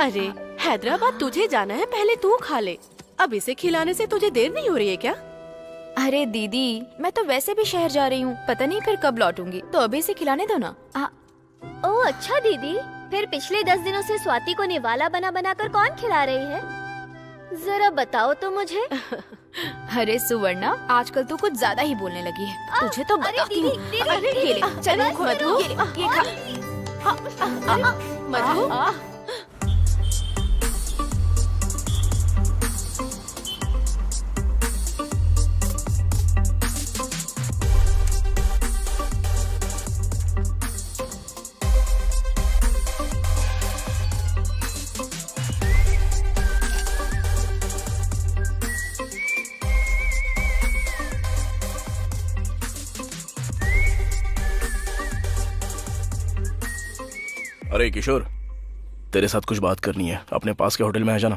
अरे हैदराबाद तुझे जाना है, पहले तू खा ले। अब इसे खिलाने से तुझे देर नहीं हो रही है क्या? अरे दीदी, मैं तो वैसे भी शहर जा रही हूँ, पता नहीं फिर कब लौटूंगी, तो अभी इसे खिलाने दो ना। ओह अच्छा दीदी, फिर पिछले 10 दिनों से स्वाति को निवाला बना बना कर कौन खिला रही है? जरा बताओ तो मुझे। अरे सुवर्णा, आजकल तू कुछ ज्यादा ही बोलने लगी है, तुझे तो बताती हूँ। अरे ये ले, चल मधु, ये खा। मधु। अरे किशोर, तेरे साथ कुछ बात करनी है, अपने पास के होटल में आ जाना।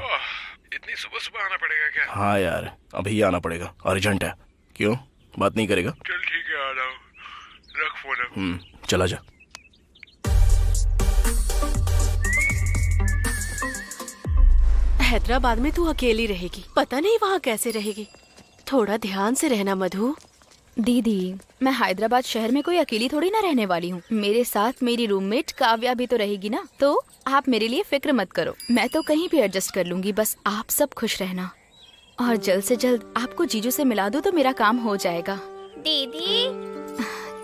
इतनी सुबह सुबह आना पड़ेगा क्या? हाँ यार, अभी ही आना पड़ेगा, अर्जेंट है। क्यों, बात नहीं करेगा? चल ठीक है, आ रहा हूँ, रख फोन। चला जा। हैदराबाद में तू अकेली रहेगी, पता नहीं वहाँ कैसे रहेगी। थोड़ा ध्यान से रहना मधु। दीदी, मैं हैदराबाद शहर में कोई अकेली थोड़ी ना रहने वाली हूँ, मेरे साथ मेरी रूममेट काव्या भी तो रहेगी ना, तो आप मेरे लिए फिक्र मत करो, मैं तो कहीं भी एडजस्ट कर लूंगी, बस आप सब खुश रहना। और जल्द से जल्द आपको जीजू से मिला दो तो मेरा काम हो जाएगा। दीदी,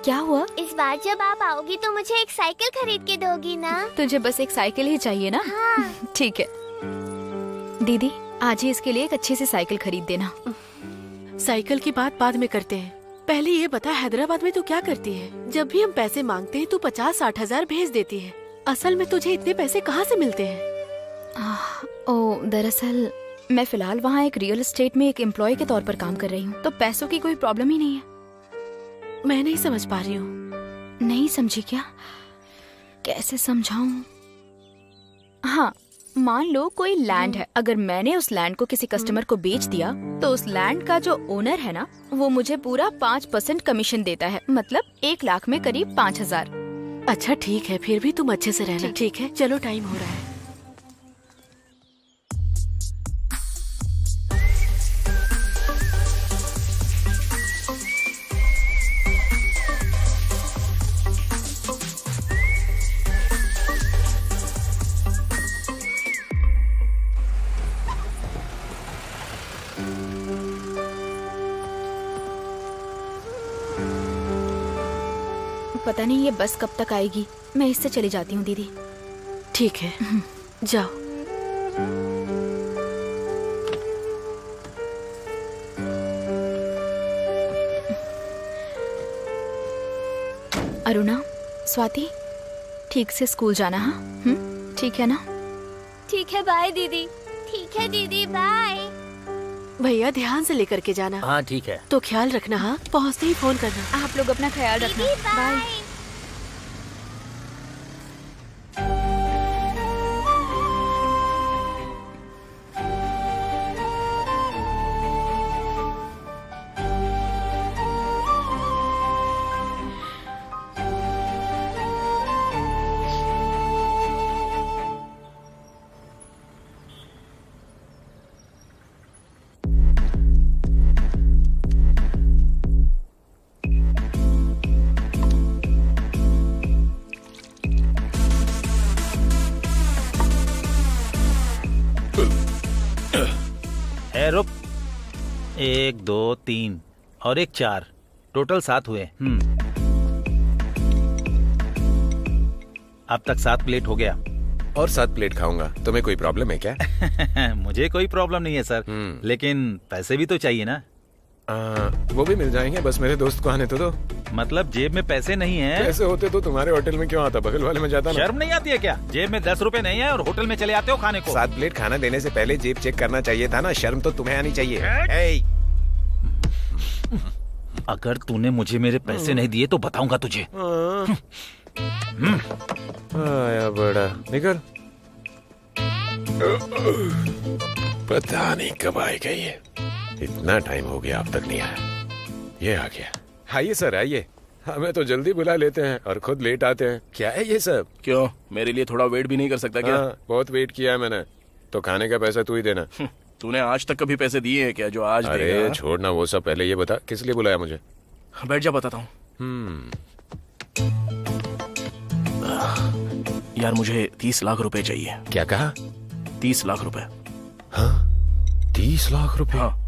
क्या हुआ? इस बार जब आप आओगी तो मुझे एक साइकिल खरीद के दोगी ना? तुझे बस एक साइकिल ही चाहिए ना? हाँ। ठीक है दीदी, आज ही इसके लिए एक अच्छी सी साइकिल खरीद देना। साइकिल की बात बाद में करते हैं, पहले ये बता हैदराबाद में तू क्या करती है? जब भी हम पैसे मांगते हैं तू 50-60 हजार भेज देती है, असल में तुझे इतने पैसे कहाँ से मिलते हैं? दरअसल मैं फिलहाल वहाँ एक रियल एस्टेट में एक एम्प्लॉय के तौर पर काम कर रही हूँ, तो पैसों की कोई प्रॉब्लम ही नहीं है। मैं नहीं समझ पा रही हूँ। नहीं समझी क्या? कैसे समझाऊं? हाँ, मान लो कोई लैंड है, अगर मैंने उस लैंड को किसी कस्टमर को बेच दिया तो उस लैंड का जो ओनर है ना, वो मुझे पूरा 5% कमीशन देता है, मतलब 1 लाख में करीब 5,000। अच्छा ठीक है, फिर भी तुम अच्छे से रहना। ठीक है, चलो टाइम हो रहा है। पता नहीं ये बस कब तक आएगी, मैं इससे चली जाती हूँ दीदी। ठीक है, जाओ। अरुणा, स्वाति, ठीक से स्कूल जाना। हाँ, ठीक है ना? ठीक है, बाय दीदी। ठीक है दीदी, बाय। भैया ध्यान से लेकर के जाना। हाँ ठीक है। तो ख्याल रखना। हाँ, पहुँचते ही फोन करना। आप लोग अपना ख्याल रखना। बाय। रुक, 1 2 3 और 1 4, टोटल 7 हुए। अब तक 7 प्लेट हो गया। और 7 प्लेट खाऊंगा। तुम्हें कोई प्रॉब्लम है क्या? मुझे कोई प्रॉब्लम नहीं है सर, लेकिन पैसे भी तो चाहिए ना। वो भी मिल जाएंगे, बस मेरे दोस्त को आने तो दो। मतलब जेब में पैसे नहीं है? पैसे होते तो तुम्हारे होटल में क्यों आता, बगल वाले में जाता ना। शर्म नहीं आती है क्या? जेब में 10 रुपए नहीं है और होटल में चले आते हो खाने को। 7 प्लेट खाना देने से पहले जेब चेक करना चाहिए था ना। शर्म तो तुम्हें आनी चाहिए। अगर तूने मुझे मेरे पैसे नहीं दिए तो बताऊंगा तुझे। आया बड़ा, निकल। पता नहीं कब आएगा ये, इतना टाइम हो गया अब तक नहीं आया। ये आ गया। आइए सर, आइए। हमें तो जल्दी बुला लेते हैं और खुद लेट आते हैं। क्या है ये सब? क्यों, मेरे लिए थोड़ा वेट भी नहीं कर सकता क्या? हाँ, बहुत वेट किया है मैंने। तो खाने का पैसा तू ही देना। तूने आज तक कभी पैसे दिए हैं क्या जो आज अरे देगा? छोड़ना वो सब, पहले ये बता किस लिए बुलाया मुझे? बैठ जा, बताता हूँ। यार मुझे 30 लाख रुपए चाहिए। क्या कहा? 30 लाख रुपए। 30 लाख रुपए? हाँ,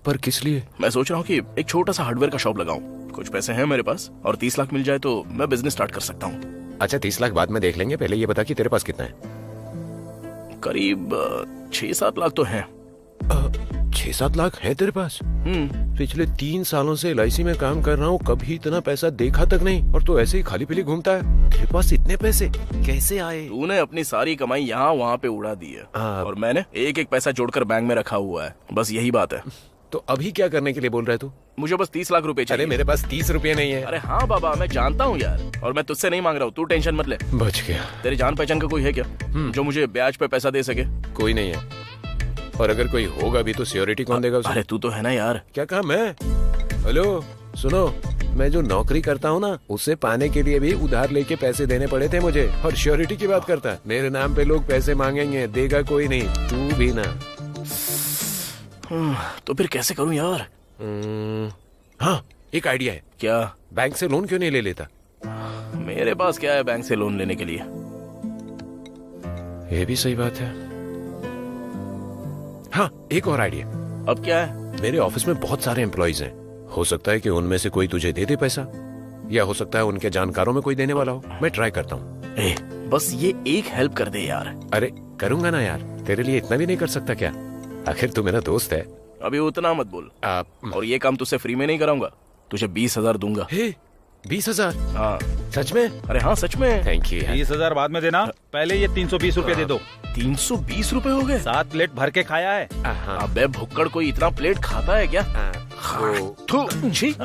पर किस लिए? मैं सोच रहा हूँ कि एक छोटा सा हार्डवेयर का शॉप लगाऊं। कुछ पैसे हैं मेरे पास और 30 लाख मिल जाए तो मैं बिजनेस स्टार्ट कर सकता हूँ। अच्छा 30 लाख बाद में देख लेंगे, पहले ये बता कि तेरे पास कितना है? करीब 6-7 लाख तो हैं। 6-7 लाख है तेरे पास? पिछले 3 सालों से LIC में काम कर रहा हूँ, कभी इतना पैसा देखा तक नहीं, और तो ऐसे ही खाली पीली घूमता है। तेरे पास इतने पैसे कैसे आए? तूने अपनी सारी कमाई यहाँ वहाँ पे उड़ा दी है और मैंने एक एक पैसा जोड़कर बैंक में रखा हुआ है। बस यही बात है। तो अभी क्या करने के लिए बोल रहा है तू? मुझे बस 30 लाख रुपए चाहिए। अरे मेरे पास 30 रुपए नहीं है। अरे हाँ बाबा, मैं जानता हूँ यार, और मैं तुझसे नहीं मांग रहा हूँ, तू टेंशन मत ले। बच गया। तेरी जान पहचान का कोई है क्या जो मुझे ब्याज पे पैसा दे सके? कोई नहीं है, और अगर कोई होगा भी तो सिक्योरिटी कौन देगा उसे? अरे तू तो है ना यार। क्या कहा मैं? हेलो सुनो, मैं जो नौकरी करता हूँ ना, उसे पाने के लिए भी उधार लेके पैसे देने पड़े थे मुझे, और श्योरिटी की बात करता है। मेरे नाम पे लोग पैसे मांगेंगे, देगा कोई नहीं, तू भी ना। तो फिर कैसे करूँ यार? हाँ एक आइडिया है। क्या? बैंक से लोन क्यों नहीं ले लेता? मेरे पास क्या है बैंक से लोन लेने के लिए? ये भी सही बात है। हाँ एक और आइडिया। अब क्या है? मेरे ऑफिस में बहुत सारे एम्प्लॉइज हैं, हो सकता है कि उनमें से कोई तुझे दे दे पैसा, या हो सकता है उनके जानकारों में कोई देने वाला हो। मैं ट्राई करता हूँ। बस ये एक हेल्प कर दे यार। अरे करूंगा ना यार, तेरे लिए इतना भी नहीं कर सकता क्या? आखिर तू मेरा दोस्त है। अभी उतना मत बोल। और ये काम तुझसे फ्री में नहीं कराऊंगा, तुझे 20,000 दूंगा। 20,000? हाँ सच में? अरे हाँ सच में। Thank you. 20,000 बाद में देना, पहले ये 320 रुपए दे दो। 320 रुपए हो गए? 7 प्लेट भर के खाया है। अबे भुक्कड़, कोई इतना प्लेट खाता है क्या? थू, छी।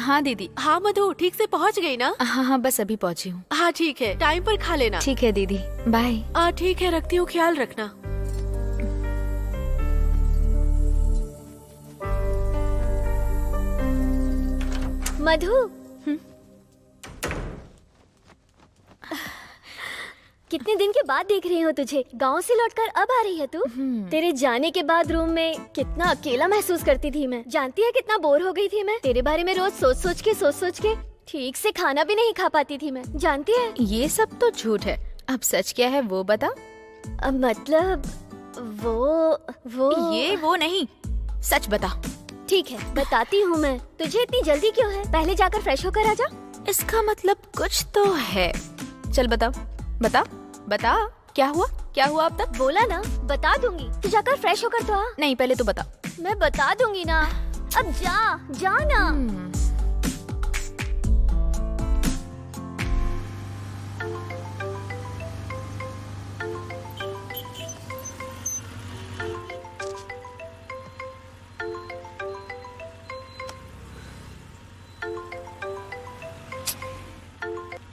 हाँ दीदी। हाँ मधु, ठीक से पहुँच गई ना? हाँ हाँ बस अभी पहुँची हूँ। हाँ ठीक है, टाइम पर खा लेना। ठीक है दीदी, बाय। ठीक है, रखती हूँ, ख्याल रखना। मधु, कितने दिन के बाद देख रही हूँ तुझे। गांव से लौटकर अब आ रही है तू? तेरे जाने के बाद रूम में कितना अकेला महसूस करती थी मैं। जानती है कितना बोर हो गई थी मैं। तेरे बारे में रोज सोच सोच के ठीक से खाना भी नहीं खा पाती थी मैं, जानती है? ये सब तो झूठ है, अब सच क्या है वो बता। मतलब वो ये वो नहीं, सच बता। ठीक है बताती हूँ मैं। तुझे इतनी जल्दी क्यों है? पहले जाकर फ्रेश होकर आजा। इसका मतलब कुछ तो है। चल बताओ, बता बता, क्या हुआ अब तक? बोला ना बता दूंगी, तू जाकर फ्रेश होकर तो आ। नहीं पहले तो बता। मैं बता दूंगी ना, अब जा ना।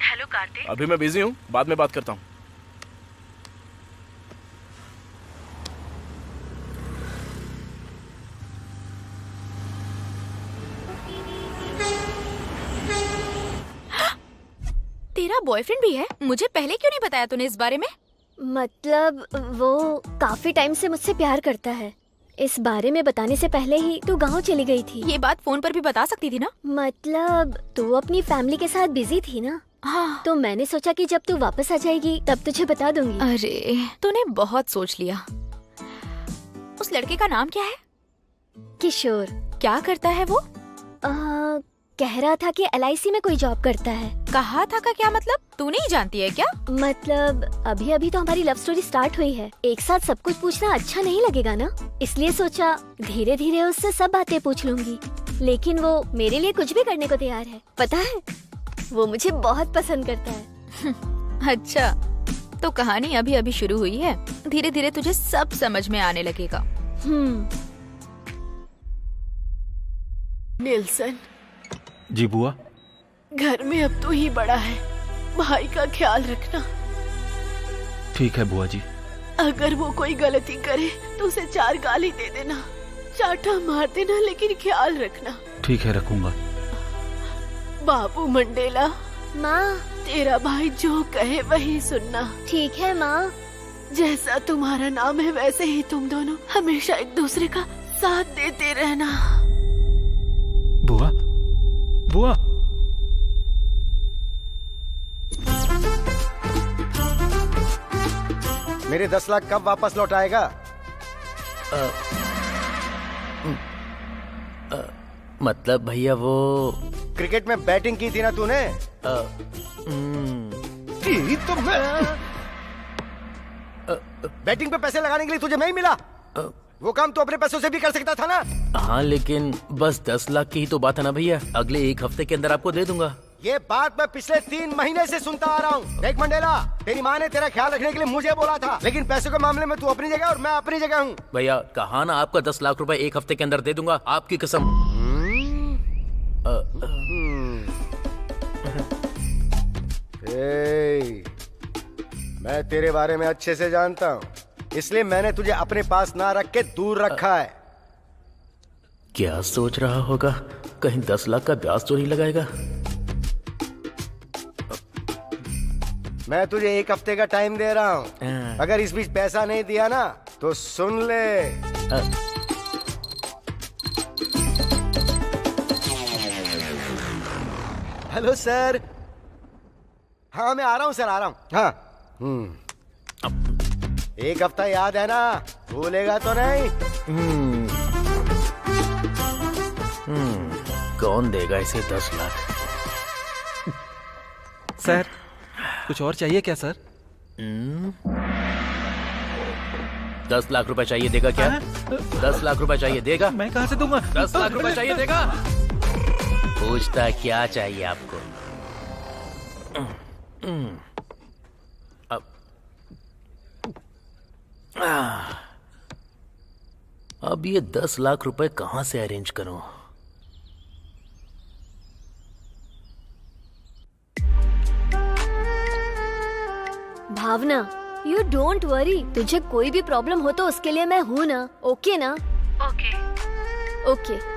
हेलो कार्तिक। अभी मैं बिजी हूँ, बाद में बात करता हूँ। तेरा बॉयफ्रेंड भी है? मुझे पहले क्यों नहीं बताया तूने इस बारे में? मतलब वो काफी टाइम से मुझसे प्यार करता है। इस बारे में बताने से पहले ही तू गांव चली गई थी। ये बात फोन पर भी बता सकती थी ना? मतलब तू अपनी फैमिली के साथ बिजी थी ना। हाँ। तो मैंने सोचा कि जब तू वापस आ जाएगी तब तुझे बता दूंगी। अरे तूने बहुत सोच लिया। उस लड़के का नाम क्या है? किशोर। क्या करता है वो? कह रहा था कि LIC में कोई जॉब करता है। कहा था का क्या मतलब? तू नहीं जानती है क्या? मतलब अभी अभी तो हमारी लव स्टोरी स्टार्ट हुई है, एक साथ सब कुछ पूछना अच्छा नहीं लगेगा ना, इसलिए सोचा धीरे धीरे उससे सब बातें पूछ लूंगी। लेकिन वो मेरे लिए कुछ भी करने को तैयार है। पता है, वो मुझे बहुत पसंद करता है। अच्छा, तो कहानी अभी अभी शुरू हुई है, धीरे धीरे तुझे सब समझ में आने लगेगा। नेल्सन, जी बुआ। घर में अब तू ही बड़ा है, भाई का ख्याल रखना। ठीक है बुआ जी। अगर वो कोई गलती करे तो उसे 4 गाली दे देना, चाटा मार देना, लेकिन ख्याल रखना। ठीक है, रखूंगा। बाबू मंडेला, माँ, तेरा भाई जो कहे वही सुनना। ठीक है माँ। जैसा तुम्हारा नाम है वैसे ही तुम दोनों हमेशा एक दूसरे का साथ देते रहना। बुआ, बुआ। मेरे 10 लाख कब वापस लौट आएगा? मतलब भैया वो क्रिकेट में बैटिंग की थी ना तूने? की तो मैं बैटिंग पे पैसे लगाने के लिए तुझे नहीं मिला? वो काम तो अपने पैसों से भी कर सकता था ना? हाँ, लेकिन बस 10 लाख की ही तो बात है ना भैया। अगले 1 हफ्ते के अंदर आपको दे दूंगा। ये बात मैं पिछले 3 महीने से सुनता आ रहा हूँ। देख मंडेला, तेरी माँ ने तेरा ख्याल रखने के लिए मुझे बोला था, लेकिन पैसों के मामले में तू अपनी जगह और मैं अपनी जगह हूँ। भैया कहा ना, आपका 10 लाख रुपए 1 हफ्ते के अंदर दे दूंगा, आपकी कसम। मैं तेरे बारे में अच्छे से जानता हूँ, इसलिए मैंने तुझे अपने पास ना रख के दूर रखा है। क्या सोच रहा होगा, कहीं 10 लाख का ब्याज तो नहीं लगाएगा? मैं तुझे 1 हफ्ते का टाइम दे रहा हूँ। अगर इस बीच पैसा नहीं दिया ना तो सुन ले। Hello sir. हाँ मैं आ रहा हूँ सर, आ रहा हूँ। हाँ 1 हफ्ता याद है ना, भूलेगा तो नहीं? कौन देगा इसे 10 लाख? सर, कुछ और चाहिए क्या सर? 10 लाख रुपए चाहिए, देगा क्या? 10 लाख रुपए चाहिए, देगा? मैं कहाँ से दूंगा? 10 लाख रुपए चाहिए, देगा? पूछता क्या चाहिए आपको? अब ये 10 लाख रुपए कहाँ से अरेंज करूं? भावना, यू डोंट वरी। तुझे कोई भी प्रॉब्लम हो तो उसके लिए मैं हूँ ना। ओके ना? ओके। ओके।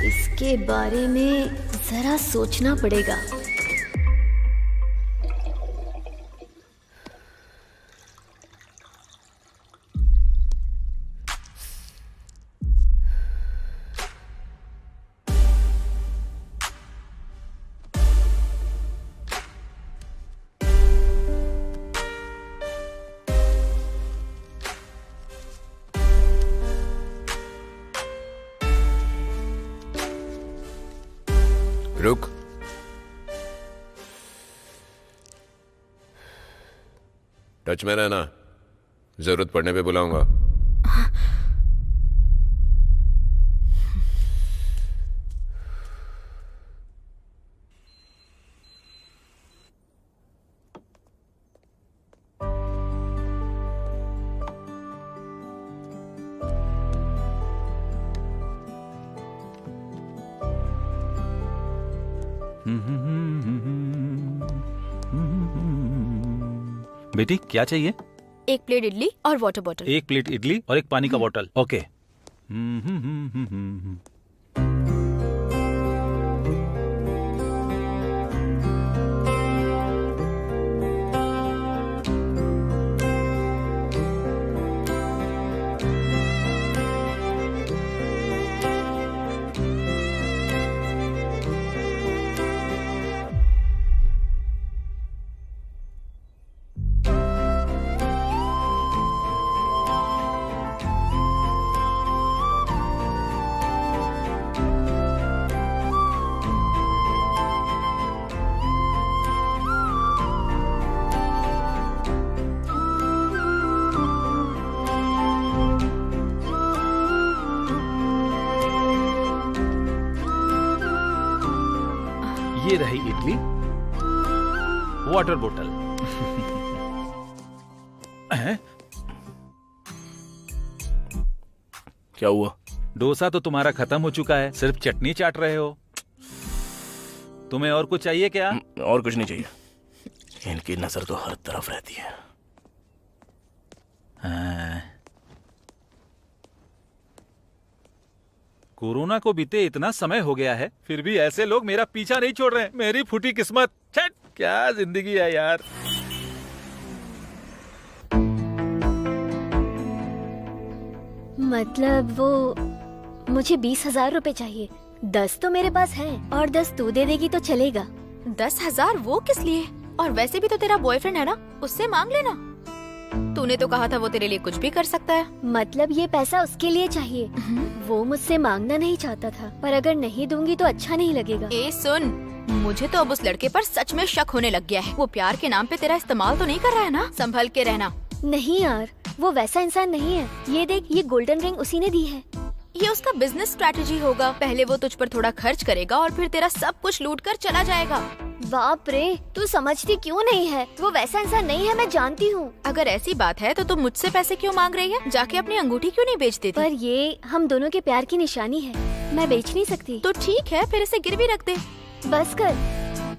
इसके बारे में जरा सोचना पड़ेगा। रुक। टच में रहना, जरूरत पड़ने पे बुलाऊंगा। बेटी क्या चाहिए? 1 प्लेट इडली और वाटर बॉटल। 1 प्लेट इडली और 1 पानी का बॉटल। ओके। वाटर बोतल। हैं? क्या हुआ? डोसा तो तुम्हारा खत्म हो चुका है, सिर्फ चटनी चाट रहे हो। तुम्हें और कुछ चाहिए क्या? और कुछ नहीं चाहिए। इनकी नजर तो हर तरफ रहती है। हाँ। कोरोना को बीते इतना समय हो गया है, फिर भी ऐसे लोग मेरा पीछा नहीं छोड़ रहे हैं। मेरी फूटी किस्मत। छट, क्या जिंदगी है यार। मतलब वो मुझे 20,000 रुपए चाहिए। 10 तो मेरे पास है और 10 तू दे देगी तो चलेगा। 10,000 वो किस लिए? और वैसे भी तो तेरा बॉयफ्रेंड है ना, उससे मांग लेना। तूने तो कहा था वो तेरे लिए कुछ भी कर सकता है। मतलब ये पैसा उसके लिए चाहिए। वो मुझसे मांगना नहीं चाहता था, पर अगर नहीं दूंगी तो अच्छा नहीं लगेगा। ए सुन, मुझे तो अब उस लड़के पर सच में शक होने लग गया है। वो प्यार के नाम पे तेरा इस्तेमाल तो नहीं कर रहा है ना? संभल के रहना। नहीं यार, वो वैसा इंसान नहीं है। ये देख, ये गोल्डन रिंग उसी ने दी है। ये उसका बिजनेस स्ट्रैटेजी होगा। पहले वो तुझ पर थोड़ा खर्च करेगा और फिर तेरा सब कुछ लूट कर चला जाएगा। बाप रे, तू समझती क्यों नहीं है? वो वैसा इंसान नहीं है, मैं जानती हूँ। अगर ऐसी बात है तो तुम मुझसे पैसे क्यों मांग रही है? जाके अपनी अंगूठी क्यों नहीं बेच देती? पर ये हम दोनों के प्यार की निशानी है, मैं बेच नहीं सकती। तो ठीक है, फिर इसे गिरवी रख दे। बस कर,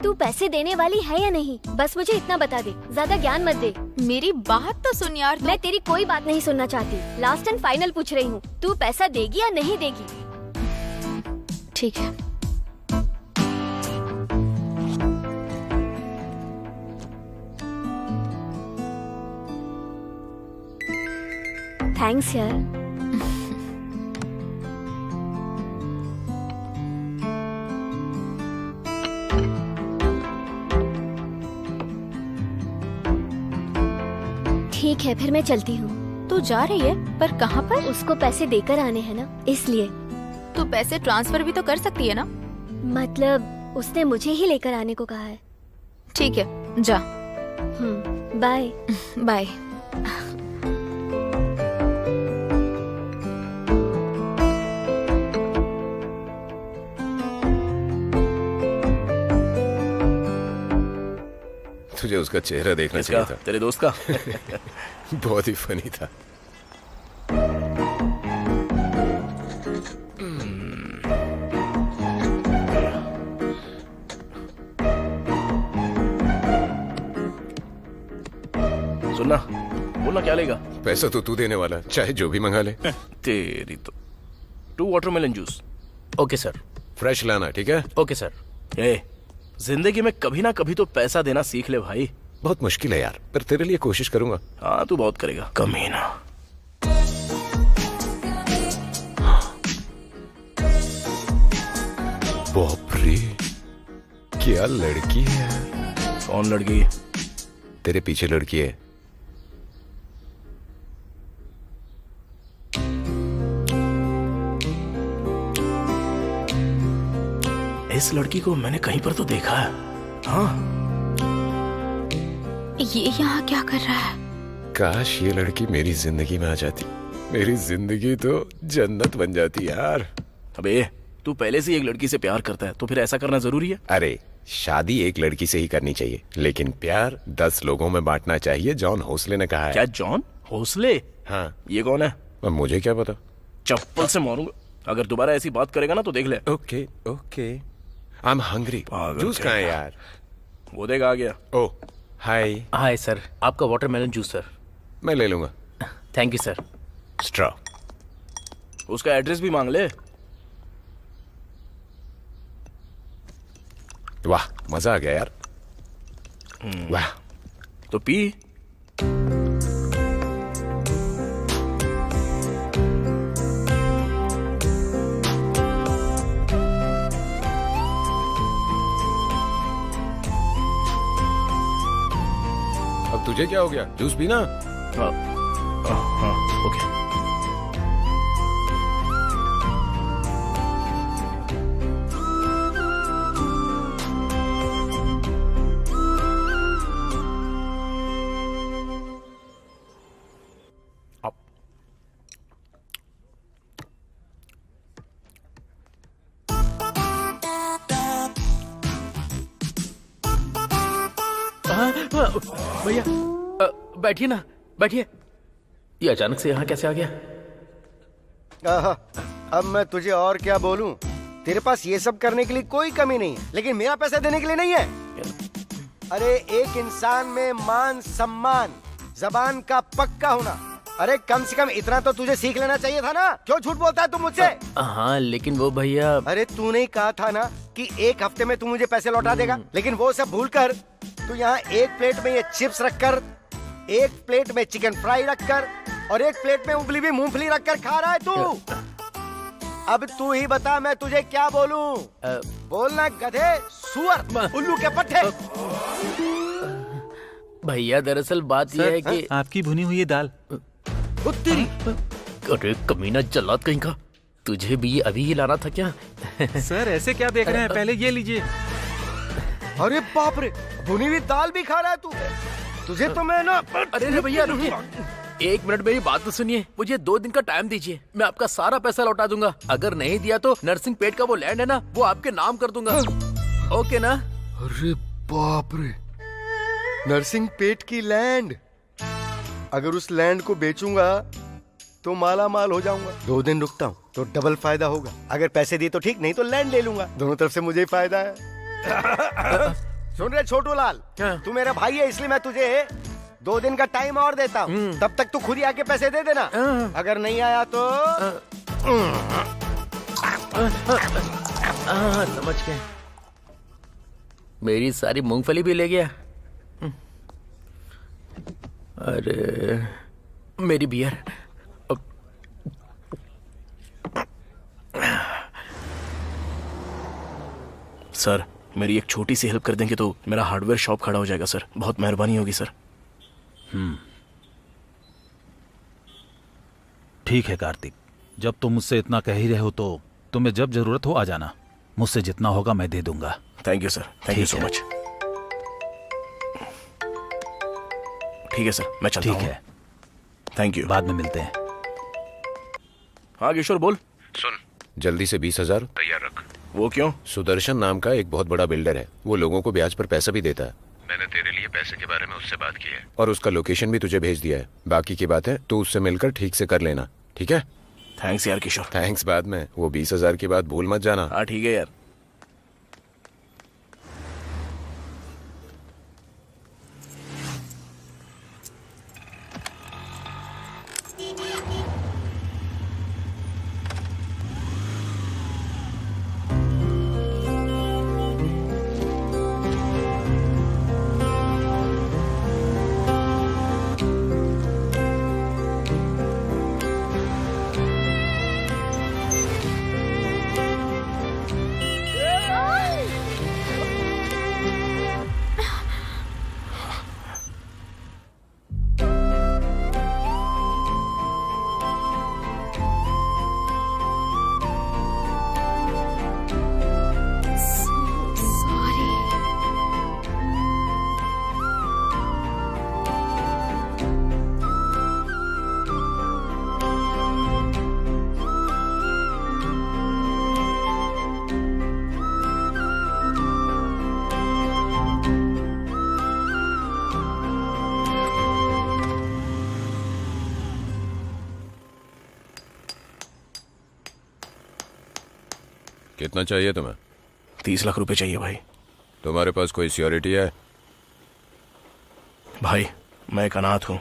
तू पैसे देने वाली है या नहीं? बस मुझे इतना बता दे, ज्यादा ज्ञान मत दे। मेरी बात तो सुन यार। मैं तेरी कोई बात नहीं सुनना चाहती। लास्ट एंड फाइनल पूछ रही हूँ, तू पैसा देगी या नहीं देगी? ठीक है। थैंक्स यार। ठीक है, फिर मैं चलती हूँ। तू जा रही है? पर कहाँ पर? उसको पैसे देकर आने हैं ना, इसलिए। तू पैसे ट्रांसफर भी तो कर सकती है ना? मतलब उसने मुझे ही लेकर आने को कहा है। ठीक है, जा। बाय। बाय। तुझे उसका चेहरा देखना चाहिए था। तेरे दोस्त का? बहुत ही फनी था। सुनना, बोलना क्या लेगा? पैसा तो तू देने वाला, चाहे जो भी मंगा ले। तेरी तो। 2 watermelon juice. Okay sir. Fresh लाना, ठीक है? Okay sir. जिंदगी में कभी ना कभी तो पैसा देना सीख ले भाई। बहुत मुश्किल है यार, पर तेरे लिए कोशिश करूंगा। हाँ, तू बहुत करेगा, कमीना। बाप रे, क्या लड़की है। कौन लड़की? तेरे पीछे लड़की है। इस लड़की को मैंने कहीं पर तो देखा है। हाँ, ये यहाँ क्या कर रहा है? काश ये लड़की मेरी जिंदगी में आ जाती, मेरी जिंदगी तो जन्नत बन जाती यार। अबे, तू पहले से एक लड़की से प्यार करता है तो फिर ऐसा करना जरूरी है? अरे, शादी एक लड़की से ही करनी चाहिए, लेकिन प्यार 10 लोगों में बांटना चाहिए, जॉन होसले ने कहा है। क्या जॉन होसले? हाँ। ये कौन है? अब मुझे क्या पता। चप्पल से मारूंगा अगर दोबारा ऐसी बात करेगा ना तो देख ले। Okay okay, I am hungry. Juice कहाँ है यार? वो देख, आ गया। ओ हाय। हाय सर, आपका वाटरमेलन जूस सर। मैं ले लूंगा। Thank you sir. स्ट्रॉ। उसका एड्रेस भी मांग ले। वाह, मजा आ गया यार। वाह। तो पी। अब तुझे क्या हो गया? जूस पीना। हाँ, ओके। भैया बैठिए ना, बैठिए। ये अचानक से यहाँ कैसे आ गया? आहा, अब मैं तुझे और क्या बोलूं? तेरे पास ये सब करने के लिए कोई कमी नहीं है, लेकिन मेरा पैसा देने के लिए नहीं है। अरे एक इंसान में मान सम्मान, जबान का पक्का होना, अरे कम से कम इतना तो तुझे सीख लेना चाहिए था ना। क्यों झूठ बोलता है तू मुझसे? हाँ लेकिन वो भैया। अरे तूने कहा था ना कि एक हफ्ते में तू मुझे पैसे लौटा देगा, लेकिन वो सब भूलकर तू यहाँ एक प्लेट में ये चिप्स रखकर, एक प्लेट में चिकन फ्राई रखकर और एक प्लेट में उबली हुई मूंगफली रखकर खा रहा है तू। अब तू ही बता मैं तुझे क्या बोलूं? बोलना गधे, सुअर, उल्लू के पट्टे। भैया दरअसल बात यह है कि आपकी भुनी हुई दाल। उत्तरी। अरे कमीना जल्लाद कहीं का, तुझे भी ये अभी ही लाना था क्या? सर ऐसे क्या देख रहे हैं, पहले ये लीजिए। अरे बाप रे, भुनी हुई दाल भी खा रहा है तू। तुझे तो मैं ना। अरे भैया रुकिए, 1 मिनट मेरी बात तो सुनिए। मुझे 2 दिन का टाइम दीजिए, मैं आपका सारा पैसा लौटा दूंगा। अगर नहीं दिया तो नरसिंह पेट का वो लैंड है ना, वो आपके नाम कर दूंगा। ओके ना? अरे बाप रे, नरसिंह पेट की लैंड। अगर उस लैंड को बेचूंगा तो माला माल हो जाऊंगा। 2 दिन रुकता हूँ तो डबल फायदा होगा। अगर पैसे दिए तो ठीक, नहीं तो लैंड ले लूंगा। दोनों तरफ से मुझे ही फायदा है। सुन रहे छोटू लाल, तू मेरा भाई है इसलिए मैं तुझे 2 दिन का टाइम और देता हूँ। तब तक तू खुद ही आके पैसे दे देना। अगर नहीं आया तो समझ गए। मेरी सारी मूंगफली भी ले गया। अरे मेरी बियर। सर मेरी एक छोटी सी हेल्प कर देंगे तो मेरा हार्डवेयर शॉप खड़ा हो जाएगा सर। बहुत मेहरबानी होगी सर। ठीक है कार्तिक, जब तुम मुझसे इतना कह ही रहे हो तो तुम्हें जब जरूरत हो आ जाना। मुझसे जितना होगा मैं दे दूंगा। Thank you sir, thank you so much. ठीक है सर, मैं चलता हूँ। ठीक है, थैंक यू। बाद में मिलते हैं। हाँ किशोर बोल। सुन, जल्दी से 20,000 तैयार रख। वो क्यों? सुदर्शन नाम का एक बहुत बड़ा बिल्डर है, वो लोगों को ब्याज पर पैसा भी देता है। मैंने तेरे लिए पैसे के बारे में उससे बात की है और उसका लोकेशन भी तुझे भेज दिया है। बाकी की बात है तू उससे मिलकर ठीक से कर लेना, ठीक है? थैंक्स यार किशोर। थैंक्स बाद में, वो 20,000 की बात भूल मत जाना। हाँ ठीक है यार। कितना चाहिए तुम्हें? 30 लाख रुपए चाहिए भाई। तुम्हारे पास कोई सिक्योरिटी है? भाई मैं एक अनाथ हूँ।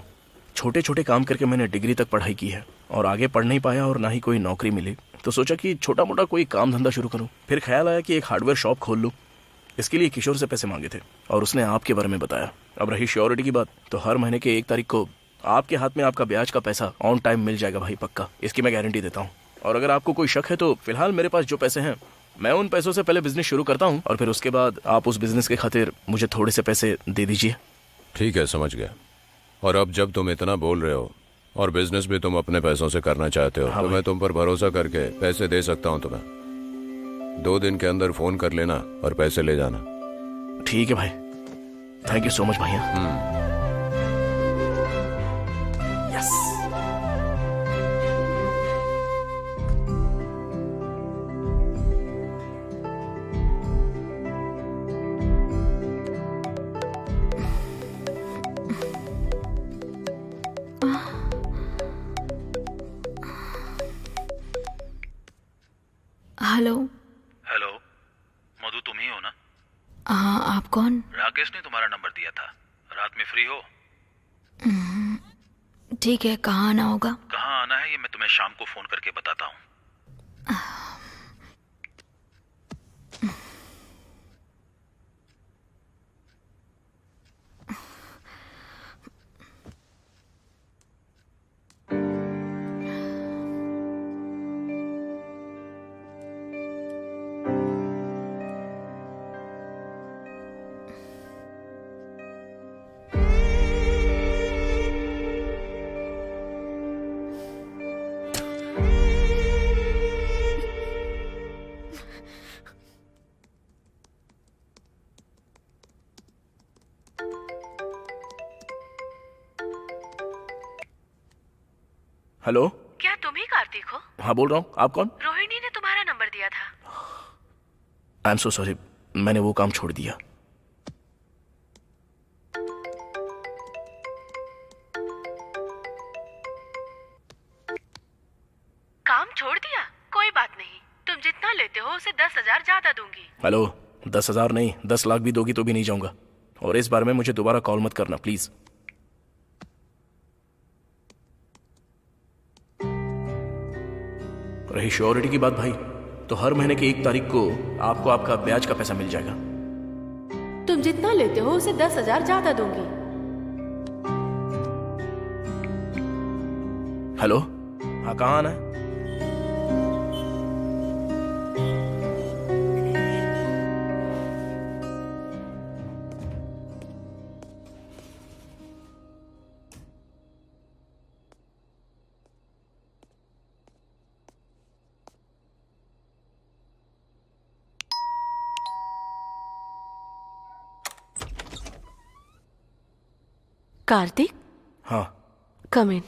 छोटे छोटे काम करके मैंने डिग्री तक पढ़ाई की है और आगे पढ़ नहीं पाया और ना ही कोई नौकरी मिली, तो सोचा कि छोटा मोटा कोई काम धंधा शुरू करूँ। फिर ख्याल आया कि एक हार्डवेयर शॉप खोल लूँ। इसके लिए किशोर से पैसे मांगे थे और उसने आपके बारे में बताया। अब रही श्योरिटी की बात, तो हर महीने के 1 तारीख को आपके हाथ में आपका ब्याज का पैसा ऑन टाइम मिल जाएगा भाई, पक्का। इसकी मैं गारंटी देता हूँ। और अगर आपको कोई शक है तो फिलहाल मेरे पास जो पैसे हैं मैं उन पैसों से पहले बिजनेस शुरू करता हूँ और फिर उसके बाद आप उस बिजनेस के खातिर मुझे थोड़े से पैसे दे दीजिए। ठीक है, समझ गया। और अब जब तुम इतना बोल रहे हो और बिजनेस भी तुम अपने पैसों से करना चाहते हो, हाँ तो मैं तुम पर भरोसा करके पैसे दे सकता हूँ तुम्हें। 2 दिन के अंदर फोन कर लेना और पैसे ले जाना। ठीक है भाई, थैंक यू सो मच भैया। यस। हेलो। हेलो, मधु तुम ही हो ना? हाँ, आप कौन? राकेश ने तुम्हारा नंबर दिया था। रात में फ्री हो? ठीक है, कहाँ आना होगा? कहाँ आना है ये मैं तुम्हें शाम को फोन करके बताता हूँ। हेलो, क्या तुम ही कार्तिक हो? हाँ बोल रहा हूँ। आप कौन? रोहिणी ने तुम्हारा नंबर दिया था। आई एम सो सॉरी, मैंने वो काम छोड़ दिया। काम छोड़ दिया? कोई बात नहीं, तुम जितना लेते हो उसे 10,000 ज्यादा दूंगी। हेलो, 10,000 नहीं, 10 लाख भी दोगी तो भी नहीं जाऊंगा। और इस बारे में मुझे दोबारा कॉल मत करना प्लीज। रही श्योरिटी की बात भाई, तो हर महीने की 1 तारीख को आपको आपका ब्याज का पैसा मिल जाएगा। तुम जितना लेते हो उसे 10,000 ज्यादा दूंगी। हेलो, हाँ कहाँ आना है? कार्तिक, हाँ कम इन।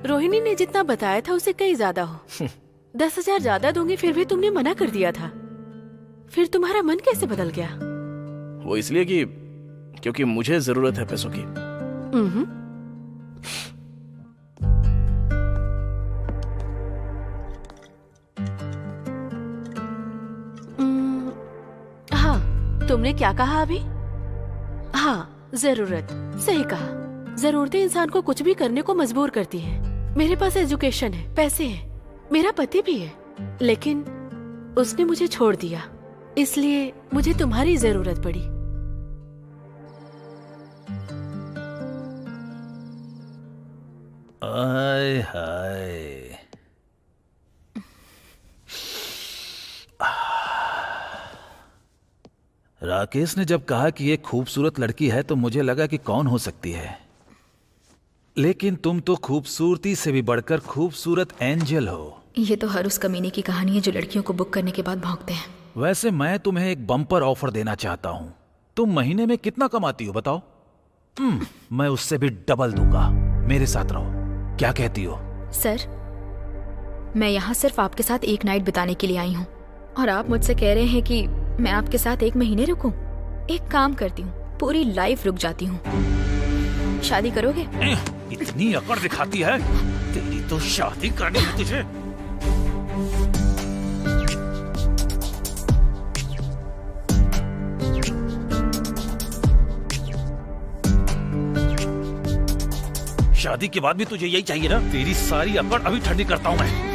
रोहिणी ने जितना बताया था उसे कहीं ज्यादा हो। 10,000 ज्यादा दूंगी फिर भी तुमने मना कर दिया था। फिर तुम्हारा मन कैसे बदल गया? वो इसलिए कि क्योंकि मुझे जरूरत है पैसों की। हाँ, तुमने क्या कहा अभी? हाँ, जरूरत, सही कहा। जरूरतें इंसान को कुछ भी करने को मजबूर करती हैं। मेरे पास एजुकेशन है, पैसे हैं, मेरा पति भी है, लेकिन उसने मुझे छोड़ दिया, इसलिए मुझे तुम्हारी जरूरत पड़ी। आय हाय, राकेश ने जब कहा कि ये खूबसूरत लड़की है तो मुझे लगा कि कौन हो सकती है, लेकिन तुम तो खूबसूरती से भी बढ़कर खूबसूरत एंजल हो। ये तो हर उस कमीने की कहानी है जो लड़कियों को बुक करने के बाद भौंकते हैं। वैसे मैं तुम्हें एक बम्पर ऑफर देना चाहता हूं। तुम महीने में कितना कमाती हो बताओ? मैं उससे भी डबल दूंगा। मेरे साथ रहो, क्या कहती हो? सर, मैं यहाँ सिर्फ आपके साथ एक नाइट बिताने के लिए आई हूँ और आप मुझसे कह रहे हैं कि मैं आपके साथ 1 महीने रुकूं? एक काम करती हूँ, पूरी लाइफ रुक जाती हूँ। शादी करोगे? इतनी अकड़ दिखाती है, तेरी तो शादी करनी है तुझे। शादी के बाद भी तुझे यही चाहिए ना? तेरी सारी अकड़ अभी ठंडी करता हूं मैं।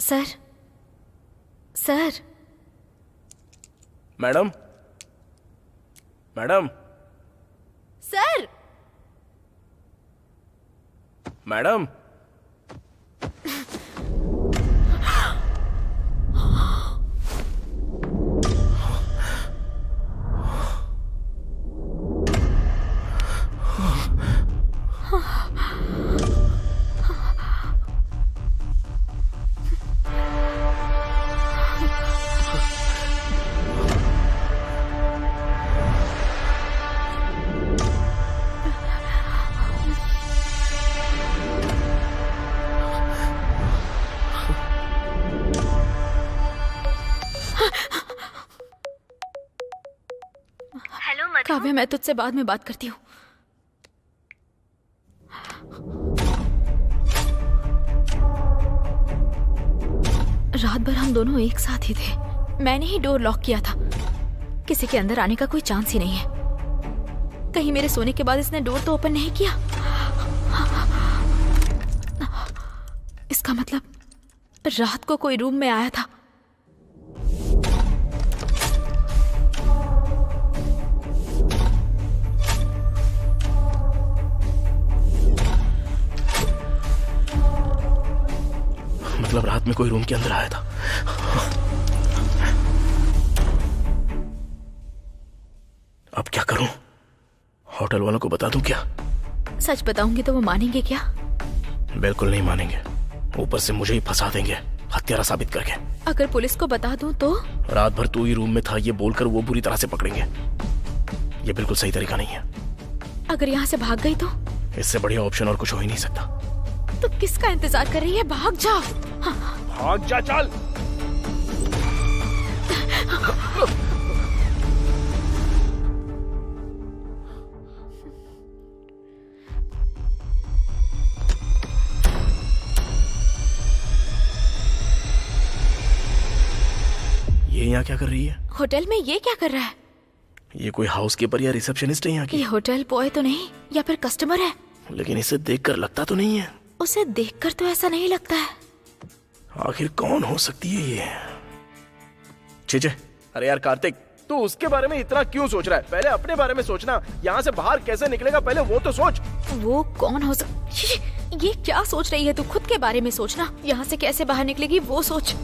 Sir, sir. Madam, madam, sir. Madam. Kavya, मैं तुझसे बाद में बात करती हूँ। रात भर हम दोनों एक साथ ही थे। मैंने ही डोर लॉक किया था। किसी के अंदर आने का कोई चांस ही नहीं है। कहीं मेरे सोने के बाद इसने डोर तो ओपन नहीं किया। इसका मतलब रात को कोई रूम में आया था। मतलब रात में कोई रूम के अंदर आया था। अब क्या करूं? होटल वालों को बता दूं क्या? सच बताऊंगी तो वो मानेंगे क्या? बिल्कुल नहीं मानेंगे। ऊपर से मुझे ही फंसा देंगे हत्यारा साबित करके। अगर पुलिस को बता दूं तो? रात भर तू ही रूम में था ये बोलकर वो बुरी तरह से पकड़ेंगे। ये बिल्कुल सही तरीका नहीं है। अगर यहाँ से भाग गई तो? इससे बढ़िया ऑप्शन और कुछ हो ही नहीं सकता। तो किसका इंतजार कर रही है? भाग जा। भाग जा, चल। ये यहाँ क्या कर रही है? होटल में ये क्या कर रहा है? ये कोई हाउसकीपर या रिसेप्शनिस्ट है यहाँ की? ये होटल बॉय तो नहीं, या फिर कस्टमर है? लेकिन इसे देखकर लगता तो नहीं है। उसे देखकर तो ऐसा नहीं लगता है। आखिर कौन हो सकती है ये? छे, अरे यार कार्तिक, तू उसके बारे में इतना क्यों सोच रहा है? पहले अपने बारे में सोचना। यहाँ से बाहर कैसे निकलेगा पहले वो तो सोच। वो कौन हो ये क्या सोच रही है तू? खुद के बारे में सोचना। यहाँ से कैसे बाहर निकलेगी वो सोच।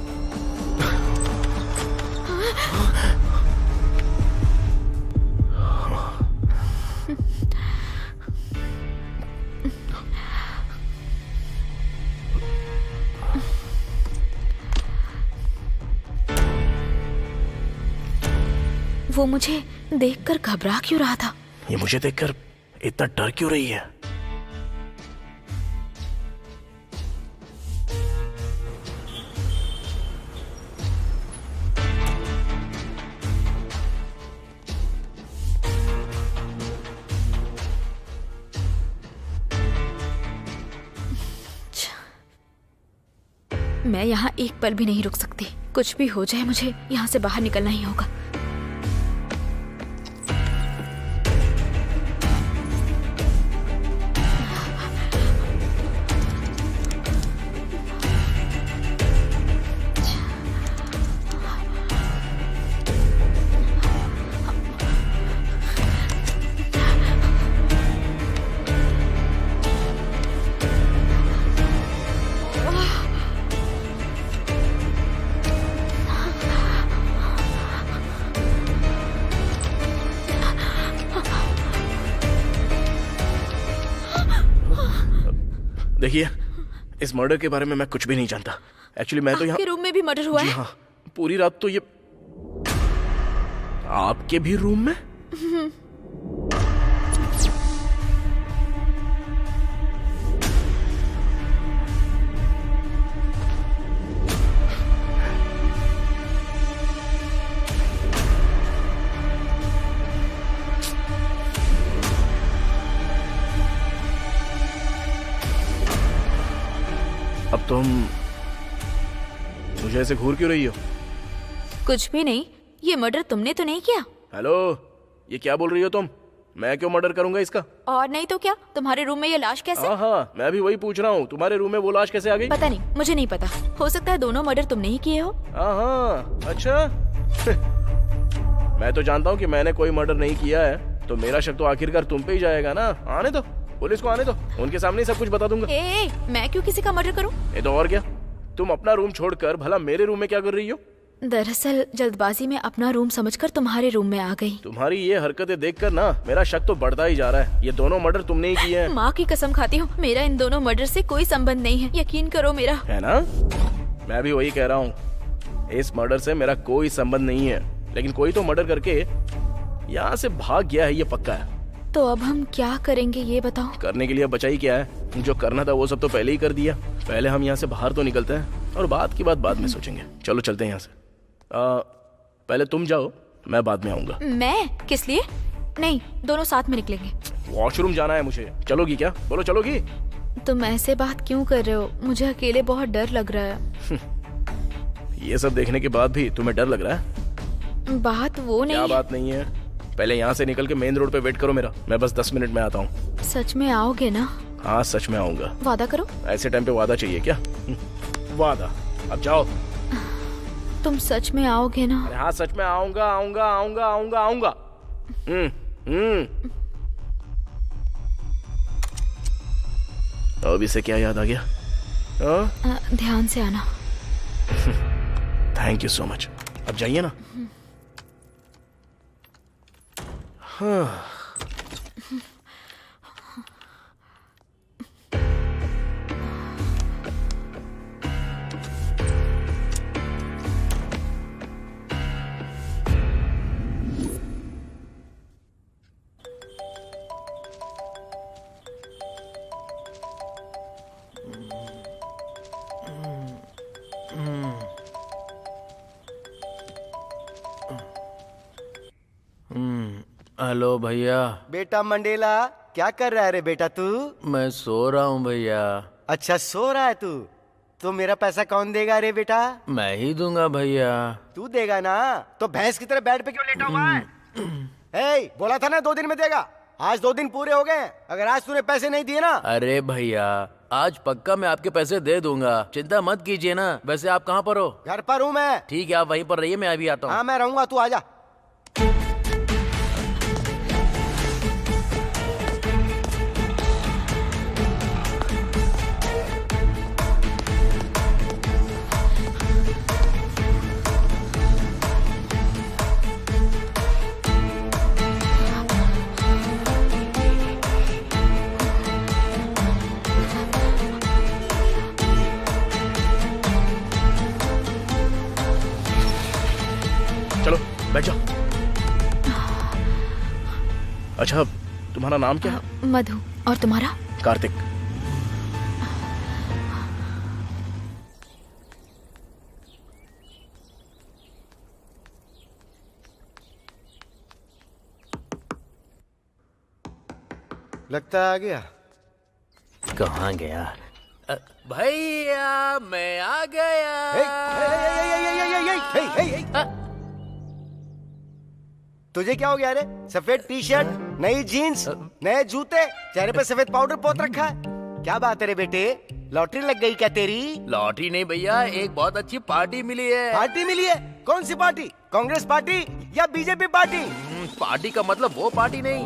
वो मुझे देखकर घबरा क्यों रहा था? ये मुझे देखकर इतना डर क्यों रही है? मैं यहाँ एक पल भी नहीं रुक सकती। कुछ भी हो जाए मुझे यहाँ से बाहर निकलना ही होगा। देखिए, इस मर्डर के बारे में मैं कुछ भी नहीं जानता। एक्चुअली मैं तो यहाँ। आपके रूम में भी मर्डर हुआ है? हाँ, पूरी रात तो ये आपके भी रूम में? अब तुम मुझे ऐसे घूर क्यों रही हो? कुछ भी नहीं। ये मर्डर तुमने तो नहीं किया? हेलो, ये क्या बोल रही हो तुम? मैं क्यों मर्डर करूंगा इसका? और नहीं तो क्या, तुम्हारे रूम में ये लाश कैसे? हाँ, मैं भी वही पूछ रहा हूँ, तुम्हारे रूम में वो लाश कैसे आ गई? पता नहीं, मुझे नहीं पता। हो सकता है दोनों मर्डर तुमने ही किए हो। हाँ, अच्छा। मैं तो जानता हूँ कि मैंने कोई मर्डर नहीं किया है, तो मेरा शक तो आखिरकार तुम पे ही जाएगा ना। आने दो, पुलिस को आने दो, उनके सामने ही सब कुछ बता दूंगा। मैं क्यों किसी का मर्डर करूं? ये तो और क्या, तुम अपना रूम छोड़कर भला मेरे रूम में क्या कर रही हो? दरअसल जल्दबाजी में अपना रूम समझकर तुम्हारे रूम में आ गई। तुम्हारी ये हरकतें देखकर ना मेरा शक तो बढ़ता ही जा रहा है। ये दोनों मर्डर तुमने ही किए हैं। माँ की कसम खाती हूँ, मेरा इन दोनों मर्डर से कोई संबंध नहीं है, यकीन करो मेरा। है ना? मैं भी वही कह रहा हूँ, इस मर्डर से मेरा कोई संबंध नहीं है, लेकिन कोई तो मर्डर करके यहाँ से भाग गया है, ये पक्का है। तो अब हम क्या करेंगे ये बताओ? करने के लिए बचा ही क्या है? जो करना था वो सब तो पहले ही कर दिया। पहले हम यहाँ से बाहर तो निकलते हैं और बात की बात बाद में सोचेंगे। चलो चलते हैं यहाँ से। पहले तुम जाओ, मैं बाद में आऊंगा। मैं? किस लिए? नहीं, दोनों साथ में निकलेंगे। वॉशरूम जाना है मुझे। चलोगी क्या? बोलो चलोगी? तुम ऐसे बात क्यों कर रहे हो? मुझे अकेले बहुत डर लग रहा है। ये सब देखने के बाद भी तुम्हें डर लग रहा है? बात वो नहीं। क्या बात नहीं है? पहले यहाँ से निकल के मेन रोड पे वेट करो मेरा, मैं बस 10 मिनट में आता हूँ। सच में आओगे ना? हाँ, सच में आऊंगा। वादा करो। ऐसे टाइम पे वादा चाहिए क्या? वादा। अब जाओ। तुम सच में आओगे ना? हाँ, सच में आऊंगा, आऊंगा, आऊंगा, आऊंगा, आऊंगा। अब इसे क्या याद आ गया? ध्यान से आना। Thank you so much. अब जाइए ना। हाँ। हेलो भैया। बेटा मंडेला, क्या कर रहा है रे बेटा तू? मैं सो रहा हूँ भैया। अच्छा, सो रहा है तू? तो मेरा पैसा कौन देगा रे बेटा? मैं ही दूंगा भैया। तू देगा ना? तो भैंस की तरह बेड पे क्यों लेटा हुआ है? ए, बोला था ना 2 दिन में देगा। आज 2 दिन पूरे हो गए। अगर आज तूने पैसे नहीं दिए ना। अरे भैया, आज पक्का मैं आपके पैसे दे दूंगा, चिंता मत कीजिए ना। वैसे आप कहाँ पर हो? घर पर हूँ मैं। ठीक है, आप वहीं पर रहिए, मैं अभी आता हूँ। हाँ, मैं रहूंगा, तू आजा। चलो बैठ जाओ। अच्छा, तुम्हारा नाम क्या है? मधु। और तुम्हारा? कार्तिक। लगता है आ गया। कहाँ गया? भैया मैं आ गया। तुझे क्या हो गया रे? सफेद टी शर्ट, नई जीन्स, नए जूते, चेहरे पे सफेद पाउडर पोत रखा है। क्या बात है रे बेटे? लॉटरी लग गई क्या तेरी? लॉटरी नहीं भैया, एक बहुत अच्छी पार्टी मिली है। पार्टी मिली है? कौन सी पार्टी? कांग्रेस पार्टी या बीजेपी पार्टी? पार्टी का मतलब वो पार्टी नहीं,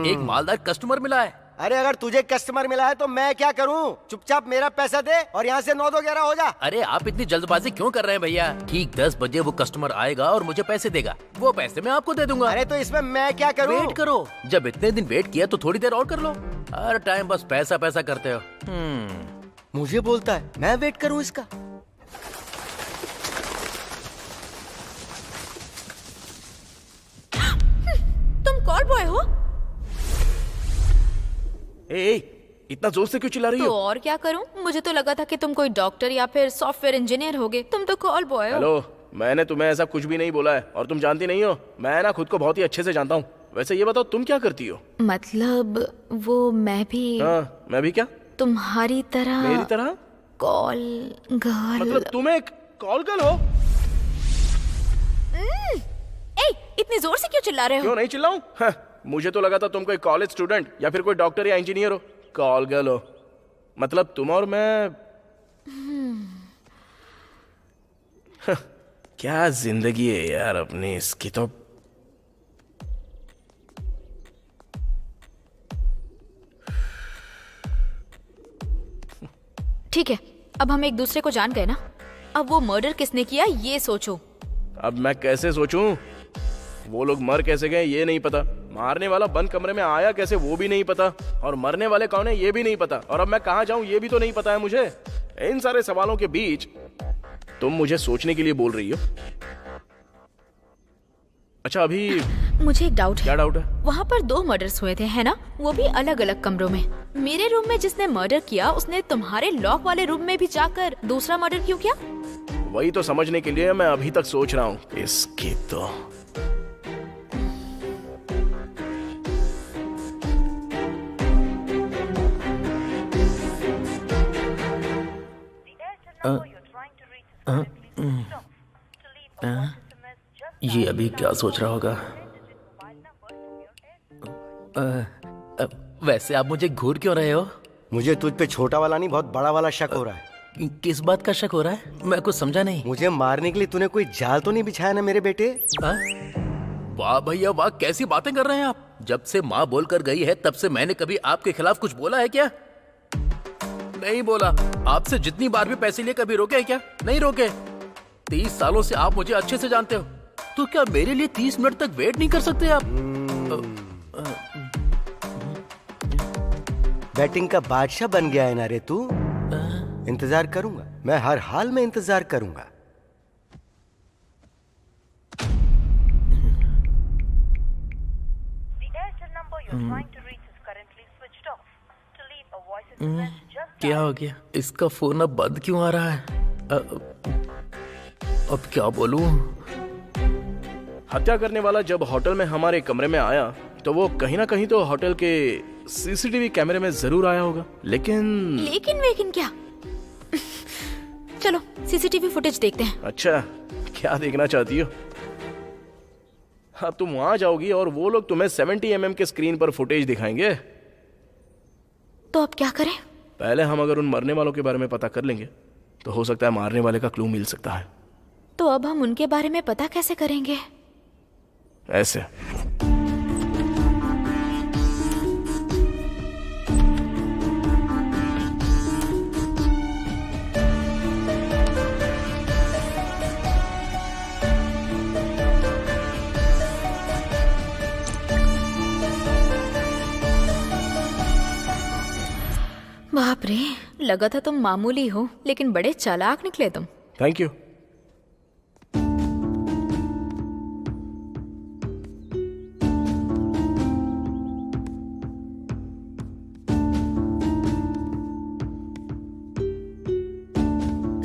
एक मालदार कस्टमर मिला है। अरे अगर तुझे कस्टमर मिला है तो मैं क्या करूं? चुपचाप मेरा पैसा दे और यहाँ से 9-2-11 हो जा। अरे आप इतनी जल्दबाजी क्यों कर रहे हैं भैया? ठीक 10 बजे वो कस्टमर आएगा और मुझे पैसे देगा, वो पैसे मैं आपको दे दूंगा। अरे तो इसमें मैं क्या करूं? वेट करो, जब इतने दिन वेट किया तो थोड़ी देर और कर लो। हर टाइम बस पैसा पैसा करते हो। मुझे बोलता है मैं वेट करूं इसका? तुम कॉल बॉय हो? ए, इतना जोर से क्यों चिल्ला रही हो? तो और क्या करूं? मुझे तो लगा था कि तुम कोई डॉक्टर या फिर सॉफ्टवेयर इंजीनियर होगे, तुम तो कॉल बॉय हो। हेलो, मैंने तुम्हें ऐसा कुछ भी नहीं बोला है और तुम जानती नहीं हो, मैं ना खुद को बहुत ही अच्छे से जानता हूँ। वैसे ये बताओ तुम क्या करती हो? मतलब वो मैं भी। हाँ, मैं भी क्या? तुम्हारी तरह। मेरी तरह? Call girl. मतलब तुम एक कॉल गर्ल हो? इतनी जोर से क्यों चिल्ला रहे हो? क्यों नहीं चिल्लाऊं? हाँ, मुझे तो लगा था तुम कोई कॉलेज स्टूडेंट या फिर कोई डॉक्टर या इंजीनियर हो। कॉल गर्ल हो। मतलब तुम और मैं। क्या जिंदगी है यार अपनी, इसकी तो। ठीक है, अब हम एक दूसरे को जान गए ना। अब वो मर्डर किसने किया ये सोचो। अब मैं कैसे सोचूं? वो लोग मर कैसे गए ये नहीं पता, मारने वाला बंद कमरे में आया कैसे वो भी नहीं पता, और मरने वाले कौन है ये भी नहीं पता, और अब मैं कहाँ जाऊं ये भी तो नहीं पता है मुझे। इन सारे सवालों के बीच तुम मुझे सोचने के लिए बोल रही हो। अच्छा अभी मुझे एक डाउट है। क्या डाउट है? वहाँ पर 2 मर्डर्स हुए थे है ना, वो भी अलग अलग कमरों में। मेरे रूम में जिसने मर्डर किया उसने तुम्हारे लॉक वाले रूम में भी जाकर दूसरा मर्डर क्यों किया? वही तो समझने के लिए मैं अभी तक सोच रहा हूँ। इसकी तो ये अभी क्या सोच रहा होगा? वैसे आप मुझे घूर क्यों रहे हो? मुझे तुझ पे छोटा वाला नहीं बहुत बड़ा वाला शक हो रहा है। किस बात का शक हो रहा है? मैं कुछ समझा नहीं। मुझे मारने के लिए तूने कोई जाल तो नहीं बिछाया ना मेरे बेटे? वाह भैया वाह, कैसी बातें कर रहे हैं आप। जब से माँ बोलकर गई है तब से मैंने कभी आपके खिलाफ कुछ बोला है क्या? नहीं बोला। आपसे जितनी बार भी पैसे लिए कभी रोके हैं क्या? नहीं रोके। 30 सालों से आप मुझे अच्छे से जानते हो, तो क्या मेरे लिए 30 मिनट तक वेट नहीं कर सकते आप? बैटिंग का बादशाह बन गया है ना रे तू। इंतजार करूंगा, मैं हर हाल में इंतजार करूंगा। क्या हो गया? इसका फोन अब बंद क्यों आ रहा है? अब क्या बोलूं? हत्या करने वाला जब होटल में हमारे कमरे में आया तो वो कहीं ना कहीं तो होटल के सीसीटीवी कैमरे में जरूर आया होगा। लेकिन क्या? चलो सीसीटीवी फुटेज देखते हैं। अच्छा, क्या देखना चाहती हो? अब तुम वहां जाओगी और वो लोग तुम्हें 70 mm के स्क्रीन पर फुटेज दिखाएंगे। तो अब क्या करें? पहले हम अगर उन मरने वालों के बारे में पता कर लेंगे तो हो सकता है मारने वाले का क्लू मिल सकता है। तो अब हम उनके बारे में पता कैसे करेंगे? ऐसे। बाप रे, लगा था तुम मामूली हो लेकिन बड़े चालाक निकले तुम। Thank you.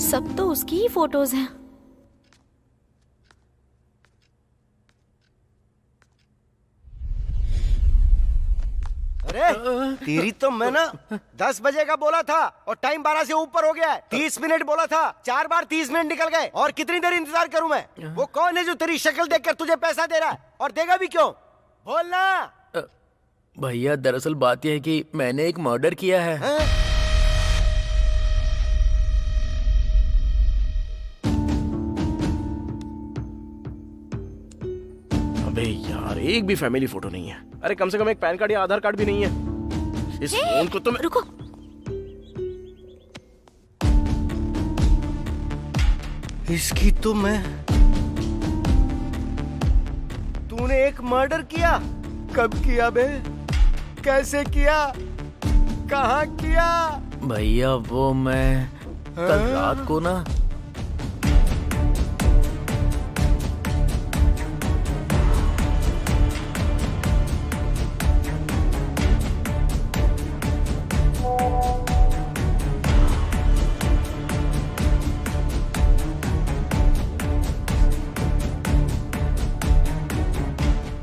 सब तो उसकी ही फोटोज हैं। अरे तेरी तो मैं ना 10 बजे का बोला था और टाइम 12 से ऊपर हो गया है। 30 मिनट बोला था, 4 बार 30 मिनट निकल गए। और कितनी देर इंतजार करूं मैं? वो कौन है जो तेरी शक्ल देखकर तुझे पैसा दे रहा है, और देगा भी क्यों? बोलना। भैया दरअसल बात यह है कि मैंने एक मर्डर किया है। अबे यार, एक भी फैमिली फोटो नहीं है। अरे कम से कम एक पैन कार्ड या आधार कार्ड भी नहीं है। इस फोन को तो मैं... रुको, इसकी तो मैं... तूने एक मर्डर किया? कब किया बे? कैसे किया? कहाँ किया? भैया वो मैं कल रात को ना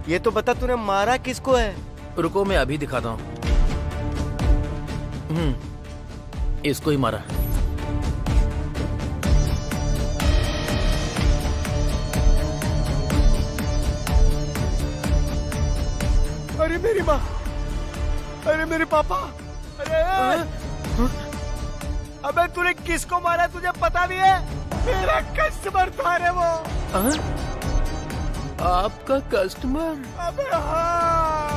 ये तो बता तूने मारा किसको है? रुको मैं अभी दिखाता हूँ। इसको ही मारा। अरे अरे मेरी माँ, अरे मेरे पापा, अरे अबे तूने किसको मारा तुझे पता भी है? मेरा कस्टमर था रे वो। आपका कस्टमर? अबे हाँ।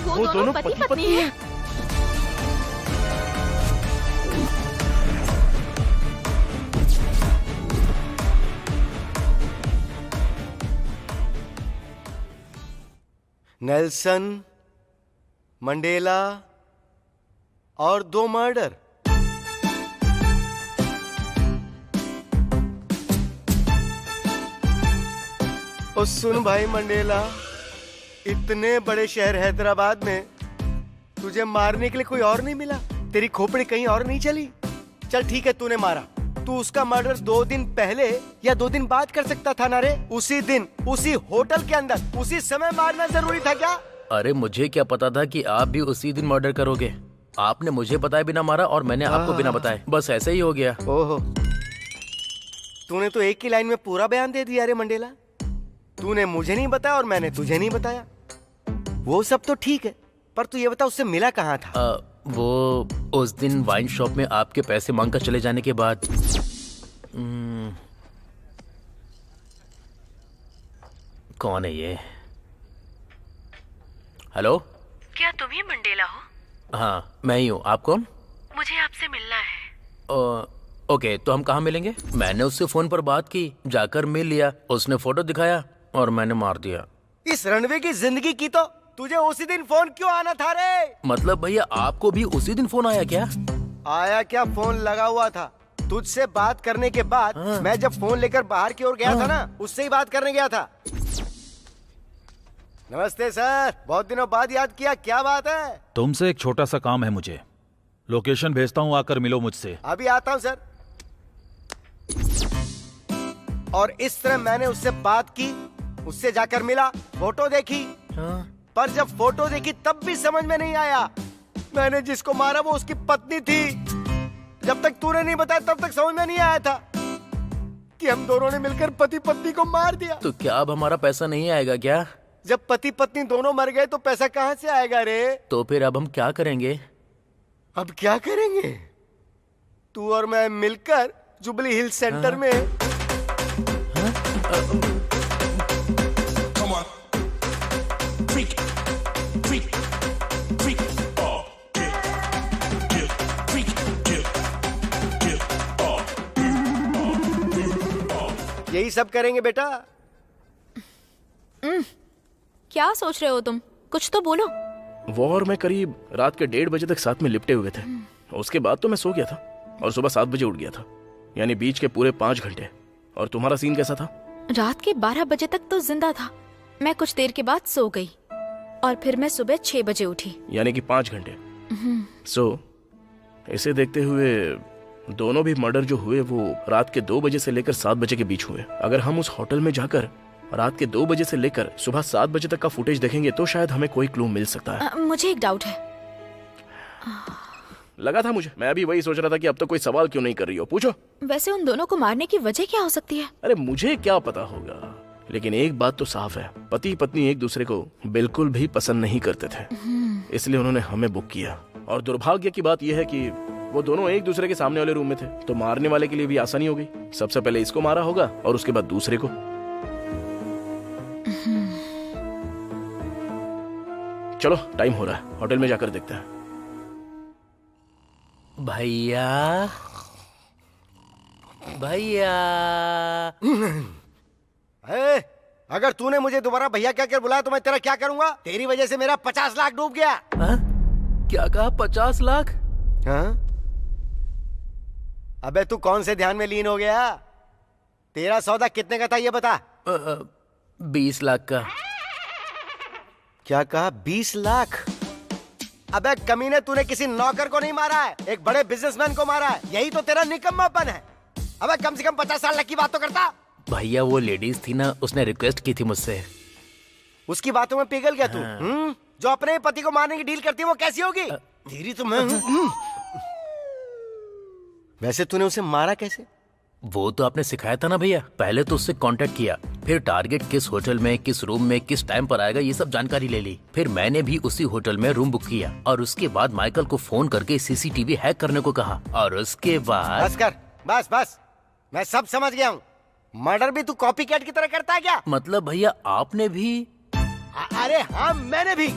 वो दोनों पति पत्नी हैं। नेल्सन मंडेला और 2 मर्डर। और सुन भाई मंडेला, इतने बड़े शहर हैदराबाद में तुझे मारने के लिए कोई और नहीं मिला? तेरी खोपड़ी कहीं और नहीं चली? चल ठीक है, तूने मारा, तू उसका मर्डर 2 दिन पहले या 2 दिन बाद कर सकता था ना रे? उसी दिन, उसी होटल के अंदर, उसी समय मारना जरूरी था क्या? अरे मुझे क्या पता था कि आप भी उसी दिन मर्डर करोगे। आपने मुझे बताए बिना मारा और मैंने आपको बिना बताए, बस ऐसे ही हो गया। ओहो, तूने तो एक ही लाइन में पूरा बयान दे दिया रे मंडेला। तूने मुझे नहीं बताया और मैंने तुझे नहीं बताया। वो सब तो ठीक है, पर तू ये बता उससे मिला कहाँ था? वो उस दिन वाइन शॉप में आपके पैसे मांगकर चले जाने के बाद। कौन है ये? हेलो, क्या तुम ही मंडेला हो? हाँ मैं ही हूँ। आप कौन? मुझे आपसे मिलना है। ओके, तो हम कहाँ मिलेंगे? मैंने उससे फोन पर बात की, जाकर मिल लिया, उसने फोटो दिखाया और मैंने मार दिया। इस रणवे की जिंदगी की तो तुझे उसी दिन फोन क्यों आना था रे? मतलब भैया आपको भी उसी दिन फोन आया क्या? आया क्या, फोन लगा हुआ था। तुझसे बात करने के बाद मैं जब फोन लेकर बाहर की ओर गया था ना, उससे ही बात करने गया था। नमस्ते सर, बहुत दिनों बाद याद किया, क्या बात है? तुमसे एक छोटा सा काम है मुझे। लोकेशन भेजता हूँ, आकर मिलो मुझसे। अभी आता हूँ सर। और इस तरह मैंने उससे बात की, उससे जाकर मिला, फोटो देखी। पर जब फोटो देखी तब भी समझ में नहीं आया मैंने जिसको मारा वो उसकी पत्नी थी। जब तक तूने नहीं बताया तब तक समझ में नहीं आया था कि हम दोनों ने मिलकर पति पत्नी को मार दिया। तो क्या अब हमारा पैसा नहीं आएगा क्या? जब पति पत्नी दोनों मर गए तो पैसा कहाँ से आएगा रे? तो फिर अब हम क्या करेंगे? अब क्या करेंगे? तू और मैं मिलकर जुबली हिल सेंटर में यही सब करेंगे बेटा। क्या सोच रहे हो तुम? कुछ तो बोलो। वो और मैं करीब रात के 1:30 बजे तक साथ में लिपटे हुए थे। उसके बाद तो मैं सो गया था और सुबह 7 बजे उठ गया था, यानी बीच के पूरे 5 घंटे। और तुम्हारा सीन कैसा था? रात के 12 बजे तक तो जिंदा था। मैं कुछ देर के बाद सो गई और फिर मैं सुबह 6 बजे उठी, यानी कि 5 घंटे। इसे देखते हुए दोनों भी मर्डर जो हुए वो रात के 2 बजे से लेकर 7 बजे के बीच हुए। अगर हम उस होटल में जाकर रात के 2 बजे से लेकर सुबह 7 बजे तक का फुटेज देखेंगे तो शायद हमें कोई क्लू मिल सकता है। मुझे एक डाउट है। लगा था मुझे, मैं अभी वही सोच रहा था कि अब तो कोई सवाल क्यों नहीं कर रही हो, पूछो। वैसे उन दोनों को मारने की वजह क्या हो सकती है? अरे मुझे क्या पता होगा, लेकिन एक बात तो साफ है, पति पत्नी एक दूसरे को बिल्कुल भी पसंद नहीं करते थे, इसलिए उन्होंने हमें बुक किया। और दुर्भाग्य की बात यह है कि वो दोनों एक दूसरे के सामने वाले रूम में थे, तो मारने वाले के लिए भी आसानी हो गई। सबसे पहले इसको मारा होगा और उसके बाद दूसरे को। चलो टाइम हो रहा है, होटल में जाकर देखते हैं। भैया भैया अगर तूने मुझे दोबारा भैया कहकर बुलाया तो मैं तेरा क्या करूंगा? तेरी वजह से मेरा 50 लाख डूब गया। क्या कहा? 50 लाख? हाँ? अबे तू कौन से ध्यान में लीन हो गया? तेरा सौदा कितने का था ये बता। 20 लाख का। क्या कहा? 20 लाख? अबे कमीने, तूने किसी नौकर को नहीं मारा है, एक बड़े बिजनेसमैन को मारा है। यही तो तेरा निकम्मापन है। अबे कम से कम 50 लाख की बात तो करता। भैया वो लेडीज थी ना, उसने रिक्वेस्ट की थी मुझसे। उसकी बातों में पिघल गया तू? जो अपने पति को मारने की डील करती है वो कैसी होगी? तेरी तो मैं वैसे तूने उसे मारा कैसे? वो तो आपने सिखाया था ना भैया। पहले तो उससे कांटेक्ट किया, फिर टारगेट किस होटल में, किस रूम में, किस टाइम पर आएगा, ये सब जानकारी ले ली। फिर मैंने भी उसी होटल में रूम बुक किया और उसके बाद माइकल को फोन करके सीसीटीवी हैक करने को कहा। और उसके बाद बस कर, बस मैं सब समझ गया हूँ। मर्डर भी तू कॉपी कैट की तरह करता है क्या? मतलब भैया आपने भी? अरे हाँ, मैंने भी।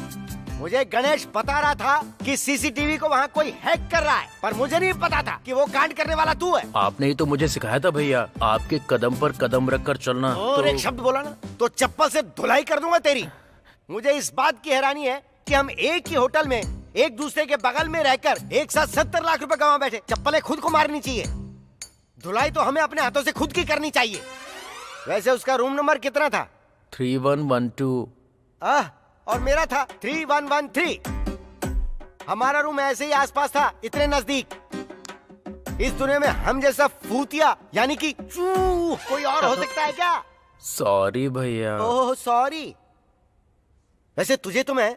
मुझे गणेश बता रहा था कि सीसीटीवी को वहाँ कोई हैक कर रहा है, पर मुझे नहीं पता था कि वो कांड करने वाला तू है। आपने ही तो मुझे सिखाया था भैया, आपके कदम पर कदम रख कर चलना। और एक शब्द बोला ना तो चप्पल से धुलाई कर दूंगा तेरी। मुझे इस बात की हैरानी है कि हम एक ही होटल में एक दूसरे के बगल में रहकर एक साथ 70 लाख रुपए कमा बैठे। चप्पलें खुद को मारनी चाहिए, धुलाई तो हमें अपने हाथों से खुद की करनी चाहिए। वैसे उसका रूम नंबर कितना था? 3112। और मेरा था 3113। हमारा रूम ऐसे ही आसपास था, इतने नजदीक। इस दुनिया में हम जैसा फूतिया यानी कि कोई और हो सकता है क्या? सॉरी भैया। Oh sorry. वैसे तुझे तो मैं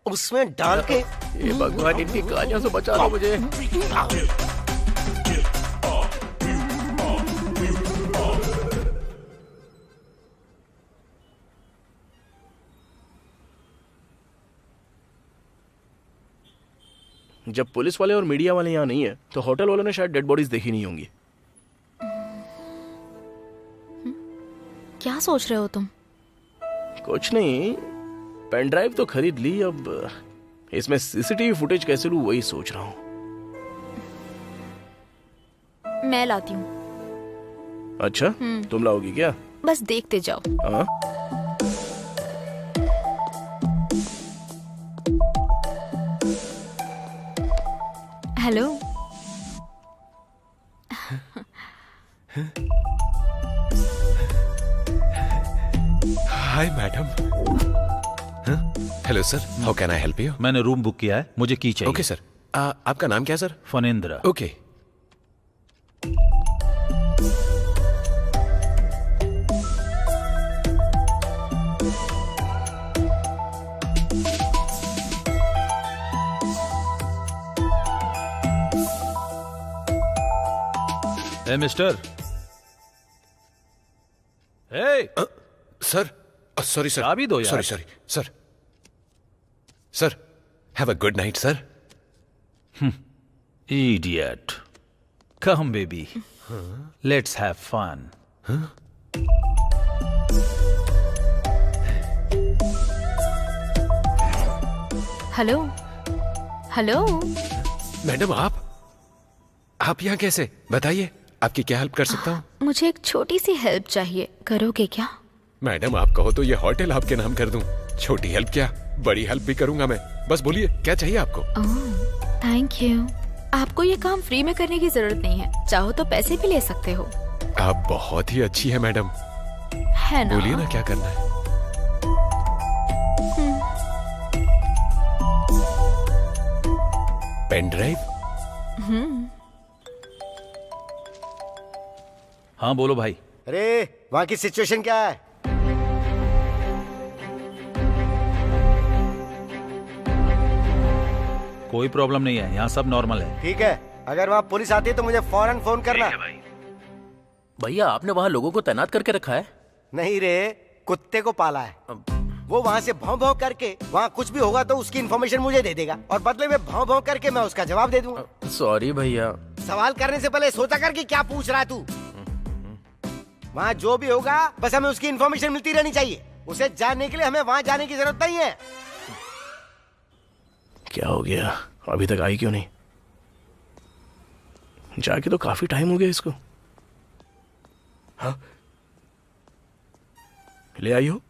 उसमें डाल के ये भगवान इनकी गालियों से बचा लो मुझे। जब पुलिस वाले और मीडिया वाले यहाँ नहीं है तो होटल वालों ने शायद डेड बॉडीज देखी नहीं होंगी। क्या सोच रहे हो तुम? कुछ नहीं, पेन ड्राइव तो खरीद ली, अब इसमें सीसीटीवी फुटेज कैसे लूं वही सोच रहा हूँ। मैं लाती हूँ। अच्छा, तुम लाओगी क्या? बस देखते जाओ। हाँ? Hello. Hi madam. Hello sir, how can I help you? मैंने रूम बुक किया है, मुझे की चाहिए। Okay sir. आपका नाम क्या सर? फनेंद्र। ओके। ए मिस्टर। ए सर, सॉरी सर। चाबी दो यार। Sorry sir. Sir, have a good night sir. Idiot. Come, baby. Let's have fun. Hello. Hello. Madam आप यहाँ कैसे? बताइए, आपकी क्या हेल्प कर सकता हूँ? मुझे एक छोटी सी हेल्प चाहिए, करोगे क्या? मैडम आप कहो तो ये होटल आपके नाम कर दूं। छोटी हेल्प क्या, बड़ी हेल्प भी करूंगा मैं। बस बोलिए क्या चाहिए आपको? Thank you. आपको ये काम फ्री में करने की जरूरत नहीं है, चाहो तो पैसे भी ले सकते हो। आप बहुत ही अच्छी है मैडम। है ना? बोलिए ना क्या करना है। Pen drive? हाँ बोलो भाई। अरे वहाँ की सिचुएशन क्या है? कोई प्रॉब्लम नहीं है, यहाँ सब नॉर्मल है। ठीक है, अगर वहाँ पुलिस आती है तो मुझे फौरन फोन करना। भैया आपने वहाँ लोगों को तैनात करके रखा है? नहीं रे, कुत्ते को पाला है। वो वहाँ से भौं भौं करके वहाँ कुछ भी होगा तो उसकी इन्फॉर्मेशन मुझे दे देगा और बदले में भौं भौं करके मैं उसका जवाब दे दूंगा। सॉरी भैया। सवाल करने से पहले सोचा कर कि क्या पूछ रहा है तू। वहाँ जो भी होगा बस हमें उसकी इन्फॉर्मेशन मिलती रहनी चाहिए। उसे जानने के लिए हमें वहाँ जाने की जरूरत नहीं है। क्या हो गया, अभी तक आई क्यों नहीं? जाके तो काफी टाइम हो गया इसको। हाँ, ले आई हो?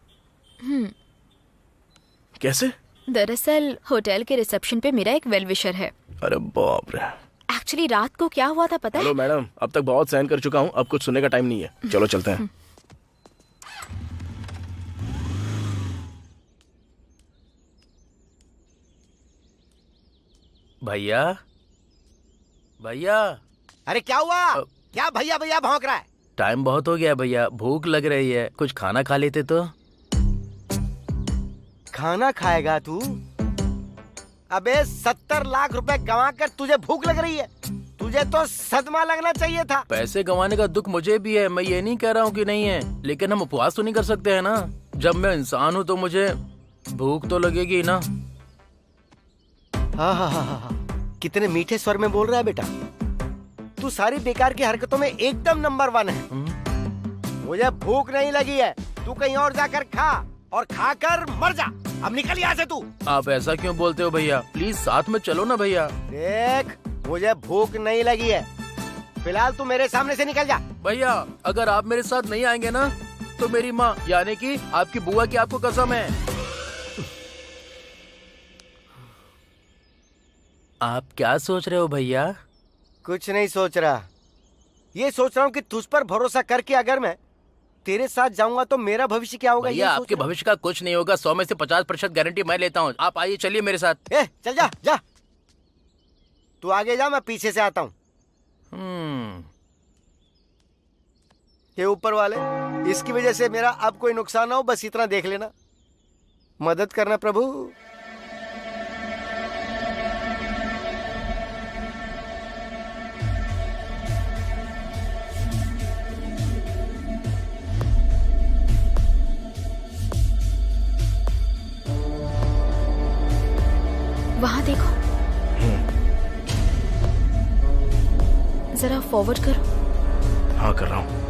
कैसे? दरअसल होटल के रिसेप्शन पे मेरा एक वेल विशर है। अरे बाप रे। एक्चुअली रात को क्या हुआ था पता है? हेलो मैडम, अब तक बहुत सहन कर चुका हूँ, अब कुछ सुनने का टाइम नहीं है। चलो चलते हैं। भैया भैया। अरे क्या हुआ? क्या भैया भैया भौंक रहा है? टाइम बहुत हो गया भैया, भूख लग रही है, कुछ खाना खा लेते तो। खाना खाएगा तू? अबे 70 लाख रुपए गंवा कर तुझे भूख लग रही है? तुझे तो सदमा लगना चाहिए था। पैसे गंवाने का दुख मुझे भी है, मैं ये नहीं कह रहा हूँ कि नहीं है, लेकिन हम उपवास तो नहीं कर सकते हैं ना। जब मैं इंसान हूँ तो मुझे भूख तो लगेगी ना। हाँ हाँ हाँ हाँ, कितने मीठे स्वर में बोल रहा है बेटा। तू सारी बेकार की हरकतों में एकदम नंबर 1 है। मुझे भूख नहीं लगी है, तू कहीं और जाकर खा और खाकर मर जा। अब निकल यहाँ से तू। आप ऐसा क्यों बोलते हो भैया? प्लीज साथ में चलो ना भैया। देख, मुझे भूख नहीं लगी है, फिलहाल तू मेरे सामने से निकल जा। भैया अगर आप मेरे साथ नहीं आएंगे ना तो मेरी माँ यानी कि आपकी बुआ की आपको कसम है। आप क्या सोच रहे हो भैया? कुछ नहीं सोच रहा, ये सोच रहा हूँ कि तुझ पर भरोसा करके अगर मैं तेरे साथ जाऊंगा तो मेरा भविष्य क्या होगा। भैया आपके भविष्य का कुछ नहीं होगा, 100 में से 50% गारंटी मैं लेता हूँ। आप आइए, चलिए मेरे साथ। चल जा जा, तू आगे जा, मैं पीछे से आता हूँ। ये ऊपर वाले, इसकी वजह से मेरा अब कोई नुकसान ना हो, बस इतना देख लेना। मदद करना प्रभु। वहां देखो, जरा फॉरवर्ड करो। हाँ कर रहा हूँ।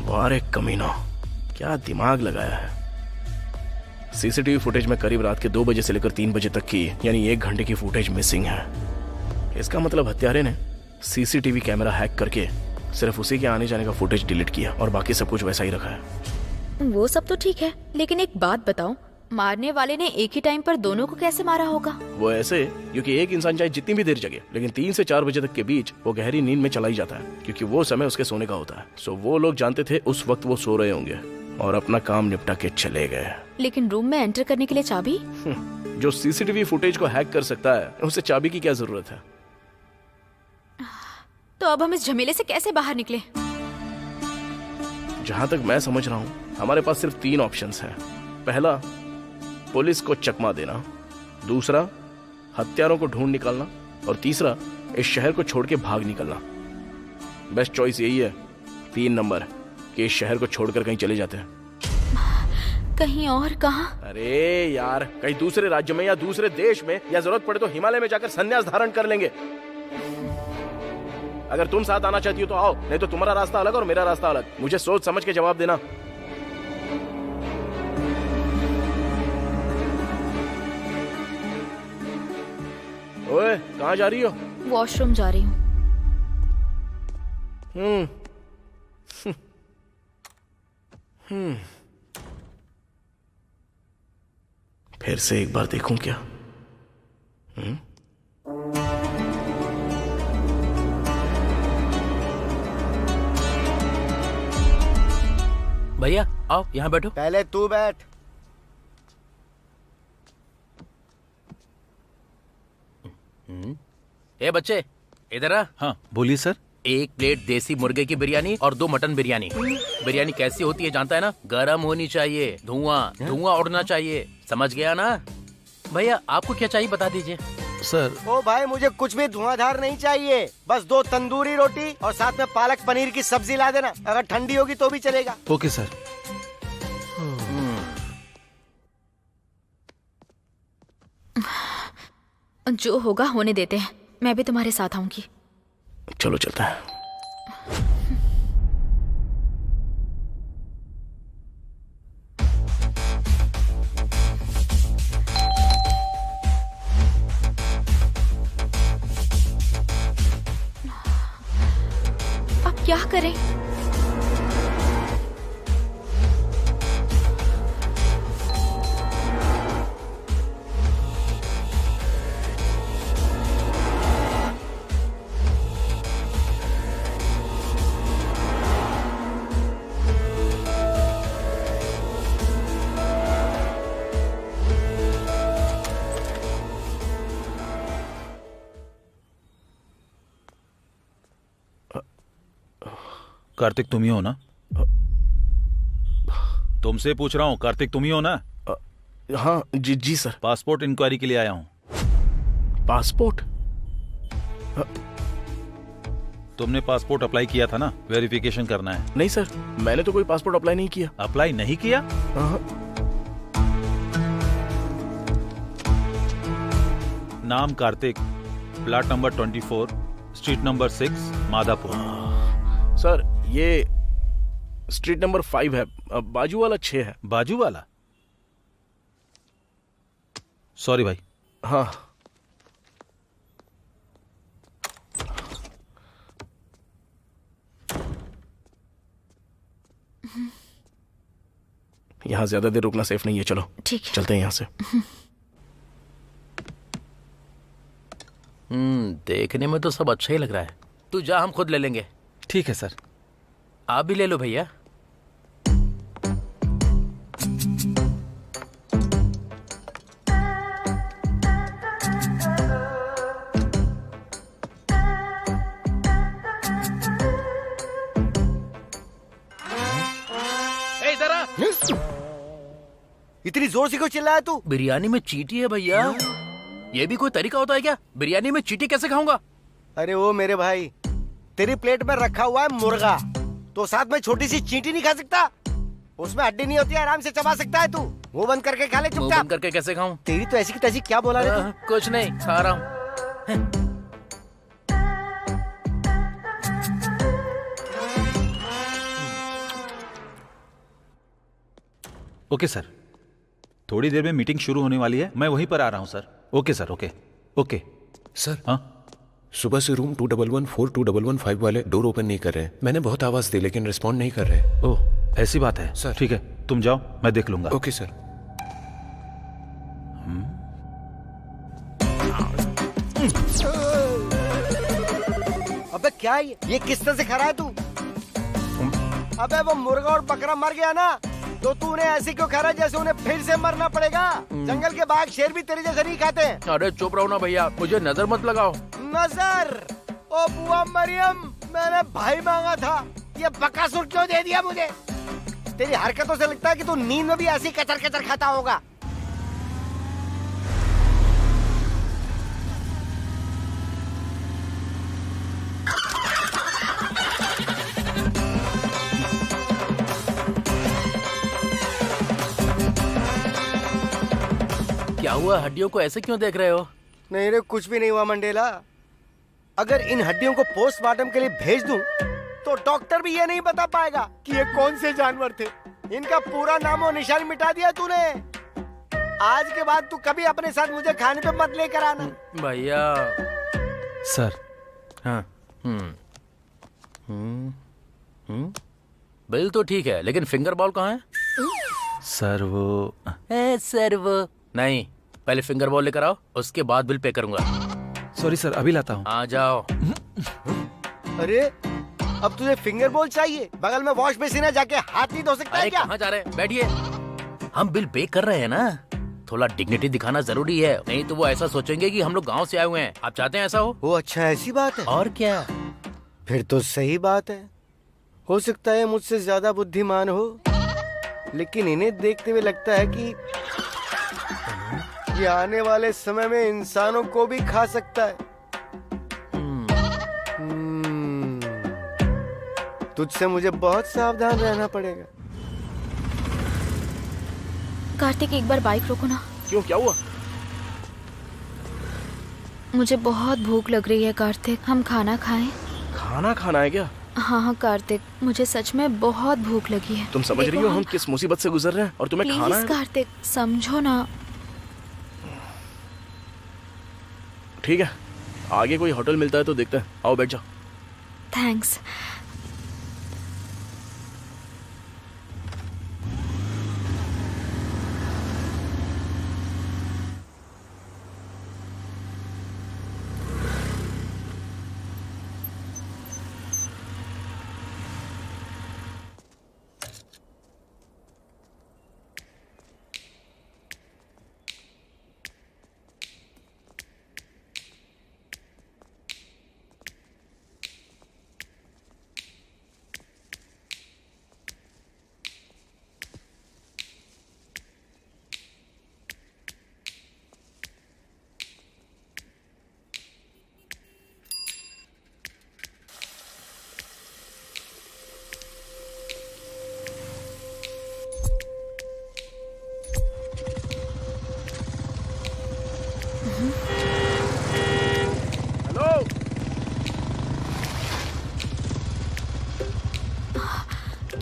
वारे कमीना, क्या दिमाग लगाया है। सीसीटीवी फुटेज में करीब रात के 2 बजे से लेकर 3 बजे तक की यानी 1 घंटे की फुटेज मिसिंग है। इसका मतलब हत्यारे ने सीसीटीवी कैमरा हैक करके सिर्फ उसी के आने जाने का फुटेज डिलीट किया और बाकी सब कुछ वैसा ही रखा है। वो सब तो ठीक है, लेकिन एक बात बताओ, मारने वाले ने एक ही टाइम पर दोनों को कैसे मारा होगा? वो ऐसे, क्योंकि एक इंसान चाहे जितनी भी देर जगे लेकिन 3 से 4 बजे तक के बीच वो गहरी नींद में चला ही जाता है, क्योंकि वो समय उसके सोने का होता है। सो वो लोग जानते थे उस वक्त वो सो रहे होंगे और अपना काम निपटा के चले गए। लेकिन रूम में एंटर करने के लिए चाबी? जो सीसीटीवी फुटेज को हैक कर सकता है उसे चाबी की क्या जरूरत है? तो अब हम इस झमेले से कैसे बाहर निकले? जहां तक मैं समझ रहा हूं हमारे पास सिर्फ 3 ऑप्शंस हैं। पहला, पुलिस को चकमा देना, दूसरा हत्यारों को ढूंढ निकालना, और तीसरा इस शहर को छोड़ के भाग निकलना। बेस्ट चॉइस यही है, 3 नंबर, कि इस शहर को छोड़कर कहीं चले जाते हैं। कहीं और? कहां? अरे यार, कहीं दूसरे राज्य में या दूसरे देश में, या जरूरत पड़े तो हिमालय में जाकर संन्यास धारण कर लेंगे। अगर तुम साथ आना चाहती हो तो आओ, नहीं तो तुम्हारा रास्ता अलग और मेरा रास्ता अलग। मुझे सोच समझ के जवाब देना। ओए, कहाँ जा रही हो? वॉशरूम जा रही हूँ। फिर से एक बार देखूं क्या? भैया आओ, यहाँ बैठो। पहले तू बैठ। ए बच्चे, इधर आ। हाँ बोलिए सर। 1 प्लेट देसी मुर्गे की बिरयानी और 2 मटन बिरयानी। बिरयानी कैसी होती है जानता है ना? गरम होनी चाहिए, धुआं उड़ना चाहिए, समझ गया ना? भैया आपको क्या चाहिए बता दीजिए। सर ओ भाई, मुझे कुछ भी धुआंधार नहीं चाहिए, बस 2 तंदूरी रोटी और साथ में पालक पनीर की सब्जी ला देना। अगर ठंडी होगी तो भी चलेगा। Okay sir. जो होगा होने देते हैं, मैं भी तुम्हारे साथ आऊंगी। चलो चलता है। अब क्या करें? कार्तिक तुम ही हो ना? तुमसे पूछ रहा हूँ, कार्तिक तुम ही हो ना? हाँ जी जी सर। पासपोर्ट इंक्वायरी के लिए आया हूँ। पासपोर्ट? तुमने पासपोर्ट अप्लाई किया था ना, वेरिफिकेशन करना है। नहीं सर, मैंने तो कोई पासपोर्ट अप्लाई नहीं किया। अप्लाई नहीं किया? हाँ। नाम Kartik, plot number 24, street number 6, Madhapur. Sir ये स्ट्रीट नंबर 5 है, बाजू वाला 6 है। बाजू वाला? सॉरी भाई। हाँ। यहाँ ज्यादा देर रुकना सेफ नहीं है, चलो ठीक है। चलते हैं यहाँ से। देखने में तो सब अच्छा ही लग रहा है। तू जा, हम खुद ले लेंगे। ठीक है सर। आप भी ले लो भैया। इतनी जोर से क्यों चिल्लाया तू? बिरयानी में चींटी है भैया। ये भी कोई तरीका होता है क्या? बिरयानी में चींटी कैसे खाऊंगा? अरे वो मेरे भाई, तेरी प्लेट में रखा हुआ है मुर्गा, तो साथ में छोटी सी चींटी नहीं खा सकता? उसमें हड्डी नहीं होती है, आराम से चबा सकता है तू। मुंह बंद करके खा ले मुंह चुपचाप। बंद करके कैसे खाऊं? तेरी तो ऐसी की तैसी क्या बोला रे तू? कुछ नहीं, खा रहा हूँ। ओके सर, थोड़ी देर में मीटिंग शुरू होने वाली है, मैं वहीं पर आ रहा हूँ sir. Okay sir, okay okay. Sir, हाँ सुबह से रूम 2114, 2115 वाले डोर ओपन नहीं कर रहे हैं। मैंने बहुत आवाज दी लेकिन रिस्पॉन्ड नहीं कर रहे। ओह, ऐसी बात है सर। ठीक है, तुम जाओ, मैं देख लूंगा। Okay sir. अबे क्या ये किस तरह से खा रहा है तू? अबे वो मुर्गा और बकरा मर गया ना, तो तूने ऐसे क्यों खा रहा है जैसे उन्हें फिर से मरना पड़ेगा? जंगल के बाघ शेर भी तेरे जैसे नहीं खाते हैं। अरे चुप रहो ना भैया, मुझे नजर मत लगाओ। नजर? ओ बुआ मरियम, मैंने भाई मांगा था, ये बकासुर क्यों दे दिया मुझे? तेरी हरकतों से लगता है कि तू नींद में भी ऐसे ही कचर कचर खाता होगा। क्या हुआ? हड्डियों को ऐसे क्यों देख रहे हो? नहीं रे, कुछ भी नहीं हुआ मंडेला। अगर इन हड्डियों को पोस्टमार्टम के लिए भेज दूं, तो डॉक्टर भी ये नहीं बता पाएगा कि ये कौन से जानवर थे। इनका पूरा नामो निशान मिटा दिया तूने। आज के बाद तू कभी अपने साथ मुझे खाने पे मत लेकर आना। भैया। सर। हाँ। बिल तो ठीक है, लेकिन फिंगर बॉल कहाँ है? सर वो सर वो नहीं, पहले फिंगर बॉल लेकर आओ, उसके बाद बिल पे करूंगा। सॉरी सर, अभी लाता हूँ। आ जाओ। अरे अब तुझे फिंगर बॉल चाहिए? बगल में वॉश बेसिन है, जाके हाथ नहीं धो सकता है अरे क्या? कहाँ जा रहे हैं? बैठिए। हम बिल पे कर रहे हैं ना, थोड़ा डिग्निटी दिखाना जरूरी है, नहीं तो वो ऐसा सोचेंगे कि हम लोग गांव से आए हुए हैं। आप चाहते हैं ऐसा हो? वो अच्छा, ऐसी बात है? और क्या? फिर तो सही बात है। हो सकता है मुझसे ज्यादा बुद्धिमान हो, लेकिन इन्हें देखते हुए लगता है कि ये आने वाले समय में इंसानों को भी खा सकता है। तुझसे मुझे बहुत सावधान रहना पड़ेगा। कार्तिक, एक बार बाइक रोको ना। क्यों, क्या हुआ? मुझे बहुत भूख लग रही है कार्तिक, हम खाना खाएं? खाना खाना है क्या? हाँ कार्तिक, मुझे सच में बहुत भूख लगी है। तुम समझ रही हो हम किस मुसीबत से गुजर रहे हैं और तुम्हें खाना है? कार्तिक समझो ना। ठीक है, आगे कोई होटल मिलता है तो देखते हैं। आओ बैठ जाओ। थैंक्स।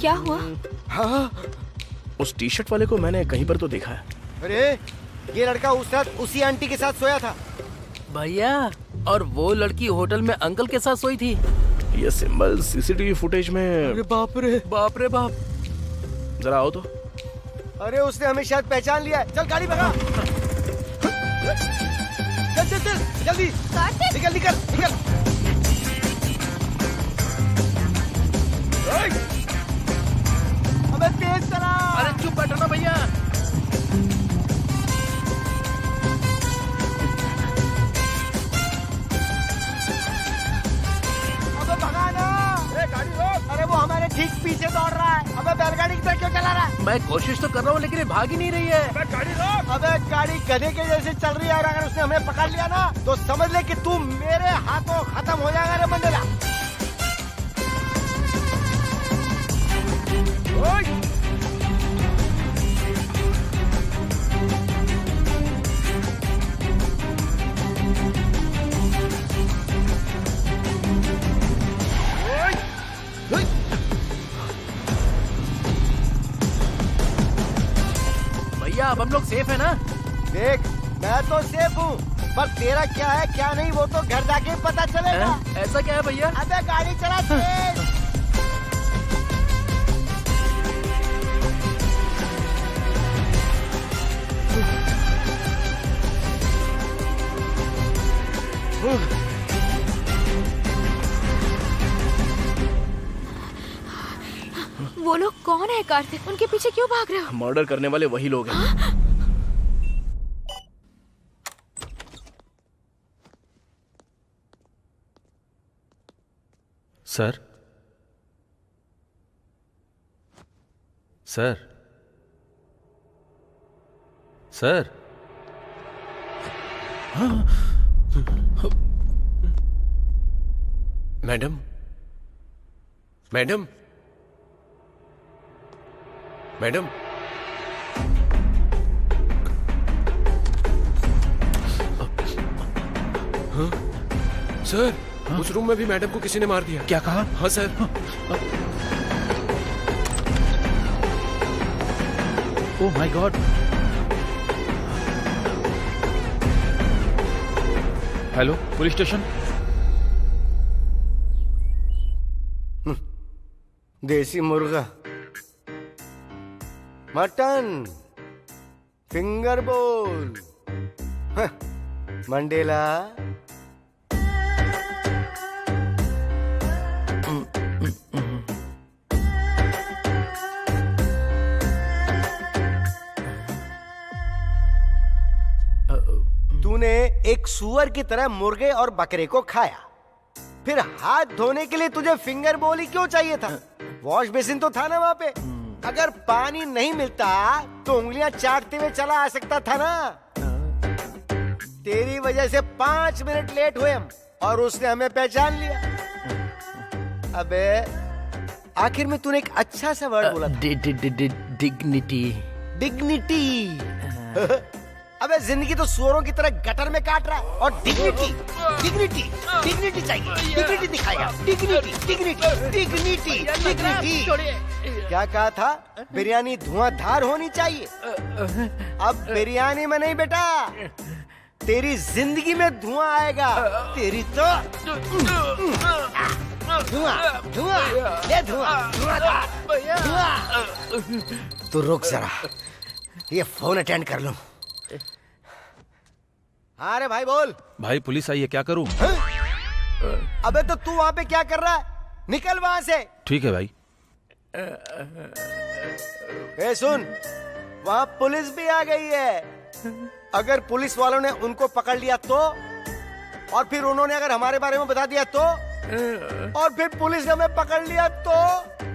क्या हुआ? हाँ, उस टी शर्ट वाले को मैंने कहीं पर तो देखा है। अरे ये लड़का उस रात उसी आंटी के साथ सोया था। भैया, और वो लड़की होटल में अंकल के साथ सोई थी। ये सिंबल सीसीटीवी फुटेज में। अरे बाप रे, बाप रे बाप। जरा आओ तो। अरे उसने हमें शायद पहचान लिया है। चल गाड़ी भगा। चल चल चल जल्दी, निकल निकल निकल। अबे तेज चला। अरे चुप बैठो ना भैया। अबे भगा ना। गाड़ी रोक। अरे वो हमारे ठीक पीछे दौड़ रहा है। अबे बैलगाड़ी की तरह क्यों चला रहा है? मैं कोशिश तो कर रहा हूँ लेकिन ये भाग ही नहीं रही है। अबे गाड़ी रोक। अबे गाड़ी गधे के जैसे चल रही है और अगर उसने हमें पकड़ लिया ना तो समझ ले कि तू मेरे हाथों खत्म हो जाएगा रे मंडेला। भैया अब हम लोग सेफ है ना? देख, मैं तो सेफ हूँ, पर तेरा क्या है क्या नहीं वो तो घर जाके पता चलेगा। ऐसा क्या है भैया? अबे गाड़ी चला तेज। वो लोग कौन है कार्तिक? उनके पीछे क्यों भाग रहे हो? मर्डर करने वाले वही लोग हैं। Sir, sir, sir. Madam, madam, madam. हाँ? सर, उस रूम में भी मैडम को किसी ने मार दिया। क्या कहा? हाँ sir. Oh my God. Hello, police station. देसी मुर्गा, मटन, फिंगर बोल। मंडेला, तूने एक सुअर की तरह मुर्गे और बकरे को खाया, फिर हाथ धोने के लिए तुझे फिंगर बोल ही क्यों चाहिए था? वॉश बेसिन तो था ना वहाँ पे। अगर पानी नहीं मिलता तो उंगलियां चाटते हुए चला आ सकता था ना। तेरी वजह से 5 मिनट लेट हुए हम और उसने हमें पहचान लिया। अबे आखिर में तूने एक अच्छा सा वर्ड बोला था, डिग्निटी। डिग्निटी। अबे जिंदगी तो सुअरों की तरह गटर में काट रहा है और डिग्निटी, डिग्निटी, डिग्निटी चाहिए। डिग्निटी दिखाएगा। Dignity, dignity, dignity, dignity. क्या कहा था? बिरयानी धुआंधार होनी चाहिए। अब बिरयानी में नहीं बेटा, तेरी जिंदगी में धुआं आएगा। तेरी तो धुआं, धुआं, ये धुआं, धुआं। तू रुक जरा, ये फोन अटेंड कर लूं। अरे भाई बोल। भाई पुलिस आई है, क्या करूं? अबे तो तू वहां पे क्या कर रहा है? निकल वहां से। ठीक है भाई। ए सुन, वहां पुलिस भी आ गई है। अगर पुलिस वालों ने उनको पकड़ लिया तो, और फिर उन्होंने अगर हमारे बारे में बता दिया तो, और फिर पुलिस ने हमें पकड़ लिया तो,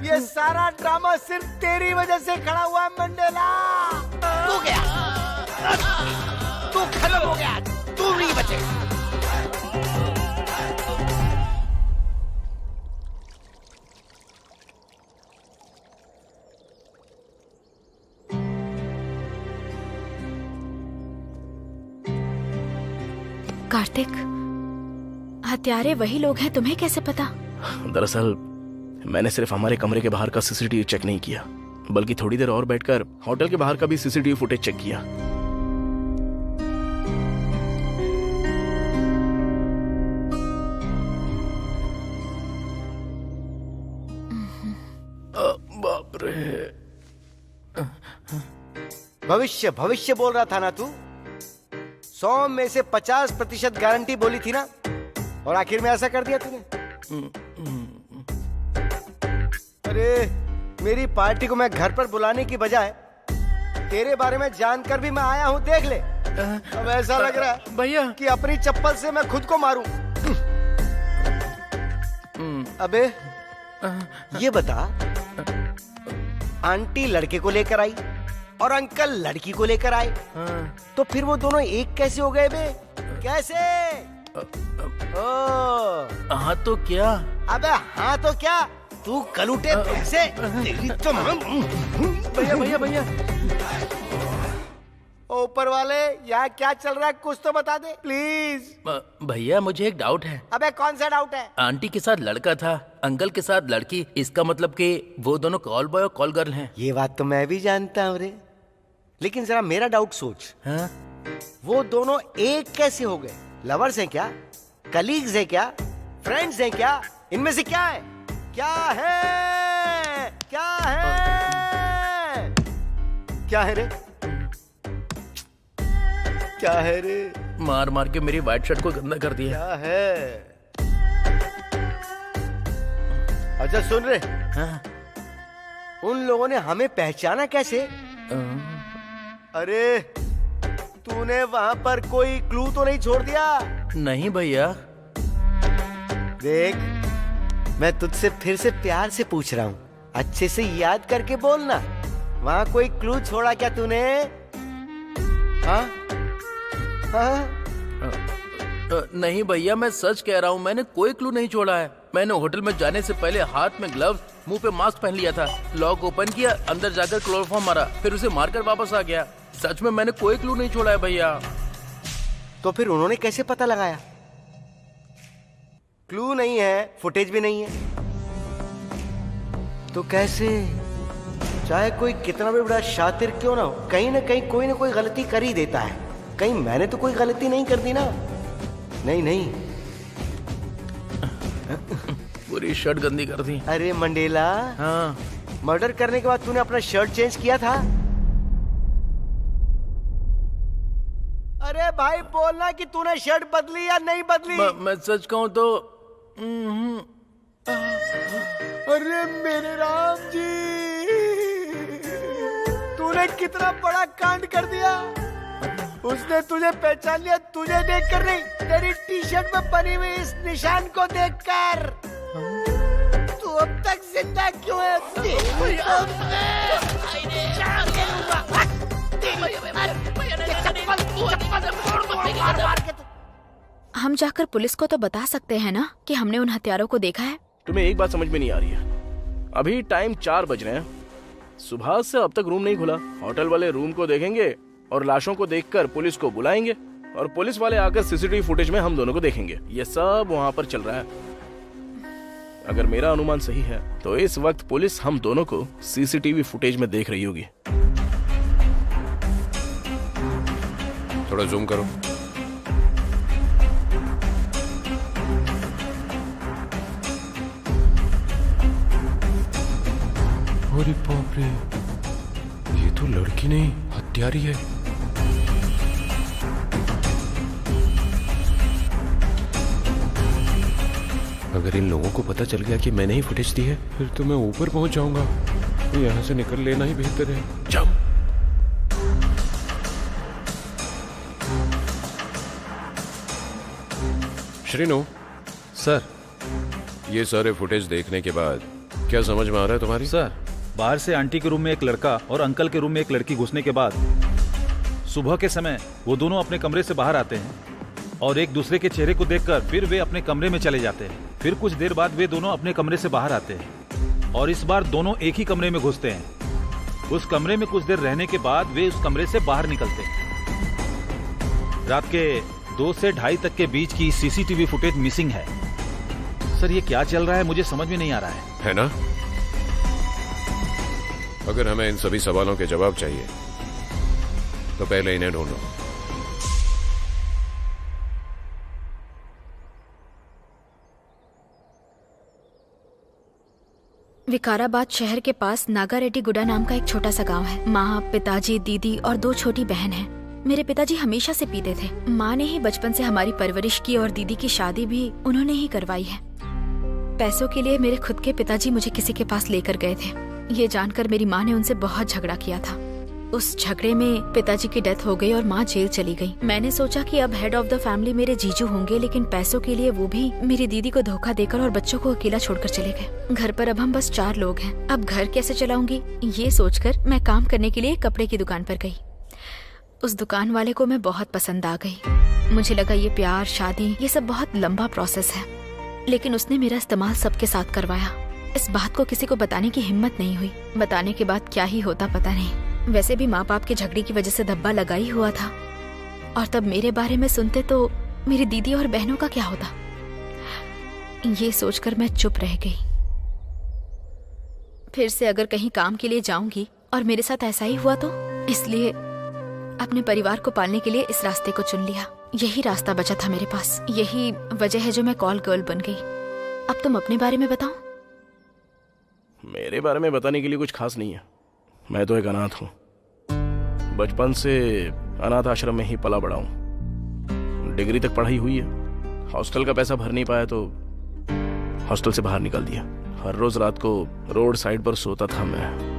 ये सारा ड्रामा सिर्फ तेरी वजह से खड़ा हुआ है मंडेला। तू गया, तू खत्म हो गया, तू नहीं बचेगा। कार्तिक, हत्यारे वही लोग हैं, तुम्हें कैसे पता? दरअसल मैंने सिर्फ हमारे कमरे के बाहर का सीसीटीवी चेक नहीं किया, बल्कि थोड़ी देर और बैठकर होटल के बाहर का भी सीसीटीवी फुटेज चेक किया। बाप रे। भविष्य भविष्य बोल रहा था ना तू? 100 में से 50% गारंटी बोली थी ना, और आखिर में ऐसा कर दिया तूने। अरे मेरी पार्टी को मैं घर पर बुलाने की बजाय तेरे बारे में जानकर भी मैं आया हूँ, देख ले। अब ऐसा लग रहा है भैया कि अपनी चप्पल से मैं खुद को मारूं। अबे ये बता, आंटी लड़के को लेकर आई और अंकल लड़की को लेकर आए, तो फिर वो दोनों एक कैसे हो गए बे? कैसे? हाँ तो क्या? अबे हाँ तो क्या, तू कलूटे से तेरी तो भैया भैया भैया, ऊपर वाले यहाँ क्या चल रहा है, कुछ तो बता दे प्लीज। भैया मुझे एक डाउट है। अबे कौन सा डाउट है? आंटी के साथ लड़का था, अंकल के साथ लड़की, इसका मतलब कि वो दोनों कॉल बॉय और कॉल गर्ल हैं। ये बात तो मैं भी जानता हूँ रे, लेकिन जरा मेरा डाउट सोच। हाँ? वो दोनों एक कैसे हो गए? लवर्स हैं क्या? कलीग्स हैं क्या? फ्रेंड्स हैं क्या? इनमें से क्या है? क्या है? क्या है? क्या है रे? क्या है रे? मार मार के मेरी व्हाइट शर्ट को गंदा कर दिया। क्या है? अच्छा सुन रे, हाँ? उन लोगों ने हमें पहचाना कैसे? अरे तूने वहां पर कोई क्लू तो नहीं छोड़ दिया? नहीं भैया। देख, मैं तुझसे फिर से प्यार से पूछ रहा हूँ, अच्छे से याद करके बोलना। वहां कोई क्लू छोड़ा क्या तूने? हाँ? हाँ? नहीं भैया, मैं सच कह रहा हूँ, मैंने कोई क्लू नहीं छोड़ा है। मैंने होटल में जाने से पहले हाथ में ग्लव्स, मुंह पे मास्क पहन लिया था, लॉक ओपन किया, अंदर जाकर क्लोरोफॉर्म मारा, फिर उसे मारकर वापस आ गया। सच में मैंने कोई क्लू नहीं छोड़ा है भैया। तो फिर उन्होंने कैसे पता लगाया? क्लू नहीं है, फुटेज भी नहीं है, तो कैसे? चाहे कोई कितना भी बड़ा शातिर क्यों ना हो, कहीं ना कहीं कोई ना कोई गलती कर ही देता है। कहीं मैंने तो कोई गलती नहीं कर दी ना? नहीं नहीं। पूरी शर्ट गंदी कर दी। अरे मंडेला, हाँ? मर्डर करने के बाद तूने अपना शर्ट चेंज किया था? अरे भाई बोलना कि तूने शर्ट बदली या नहीं बदली। मैं सच कहूँ तो अरे मेरे राम जी, तूने कितना बड़ा कांड कर दिया। उसने तुझे पहचान लिया, तुझे देखकर नहीं, तेरी टी शर्ट में बनी हुई इस निशान को देखकर। तू अब तक जिंदा क्यों है? हम जाकर पुलिस को तो बता सकते हैं ना कि हमने उन हत्यारों को देखा है। तुम्हें एक बात समझ में नहीं आ रही है? अभी टाइम 4 बज रहे हैं, सुबह से अब तक रूम नहीं खुला। होटल वाले रूम को देखेंगे और लाशों को देखकर पुलिस को बुलाएंगे, और पुलिस वाले आकर सीसीटीवी फुटेज में हम दोनों को देखेंगे। ये सब वहाँ पर चल रहा है। अगर मेरा अनुमान सही है तो इस वक्त पुलिस हम दोनों को सीसीटीवी फुटेज में देख रही होगी। थोड़ा जूम करो। अरे बाप रे, ये तो लड़की नहीं हत्यारी है। अगर इन लोगों को पता चल गया कि मैंने ही फुटेज दी है, फिर तो मैं ऊपर पहुंच जाऊंगा। यहाँ से निकल लेना ही बेहतर है। जाओ। श्रीनु सर, ये सारे फुटेज देखने के बाद क्या समझ में आ रहा है तुम्हारी? सर, बाहर से आंटी के रूम में एक लड़का और अंकल के रूम में एक लड़की घुसने के बाद सुबह के समय वो दोनों अपने कमरे से बाहर आते हैं और एक दूसरे के चेहरे को देखकर फिर वे अपने कमरे में चले जाते हैं। फिर कुछ देर बाद वे दोनों अपने कमरे से बाहर आते हैं और इस बार दोनों एक ही कमरे में घुसते हैं। उस कमरे में कुछ देर रहने के बाद वे उस कमरे से बाहर निकलते हैं। रात के 2 से 2:30 तक के बीच की सीसीटीवी फुटेज मिसिंग है। सर ये क्या चल रहा है मुझे समझ में नहीं आ रहा है ना? अगर हमें इन सभी सवालों के जवाब चाहिए तो पहले इन्हें ढूंढो। विकाराबाद शहर के पास नागारेड्डी गुडा नाम का एक छोटा सा गांव है। माँ, पिताजी, दीदी और 2 छोटी बहन हैं। मेरे पिताजी हमेशा से पीते थे। माँ ने ही बचपन से हमारी परवरिश की और दीदी की शादी भी उन्होंने ही करवाई है। पैसों के लिए मेरे खुद के पिताजी मुझे किसी के पास लेकर गए थे। ये जानकर मेरी माँ ने उनसे बहुत झगड़ा किया था। उस झगड़े में पिताजी की डेथ हो गई और माँ जेल चली गई। मैंने सोचा कि अब हेड ऑफ द फैमिली मेरे जीजू होंगे, लेकिन पैसों के लिए वो भी मेरी दीदी को धोखा देकर और बच्चों को अकेला छोड़कर चले गए। घर पर अब हम बस 4 लोग हैं। अब घर कैसे चलाऊंगी ये सोचकर मैं काम करने के लिए कपड़े की दुकान पर गई। उस दुकान वाले को मैं बहुत पसंद आ गई। मुझे लगा ये प्यार, शादी, ये सब बहुत लंबा प्रोसेस है, लेकिन उसने मेरा इस्तेमाल सबके साथ करवाया। इस बात को किसी को बताने की हिम्मत नहीं हुई। बताने के बाद क्या ही होता पता नहीं। वैसे भी माँ बाप के झगड़े की वजह से धब्बा लगा ही हुआ था, और तब मेरे बारे में सुनते तो मेरी दीदी और बहनों का क्या होता। ये सोचकर मैं चुप रह गई। फिर से अगर कहीं काम के लिए जाऊंगी और मेरे साथ ऐसा ही हुआ तो, इसलिए अपने परिवार को पालने के लिए इस रास्ते को चुन लिया। यही रास्ता बचा था मेरे पास। यही वजह है जो मैं कॉल गर्ल बन गई। अब तुम अपने बारे में बताओ। मेरे बारे में बताने के लिए कुछ खास नहीं है। मैं तो एक अनाथ हूँ। बचपन से अनाथ आश्रम में ही पला बड़ा हूँ। डिग्री तक पढ़ाई हुई है। हॉस्टल का पैसा भर नहीं पाया तो हॉस्टल से बाहर निकाल दिया। हर रोज रात को रोड साइड पर सोता था मैं।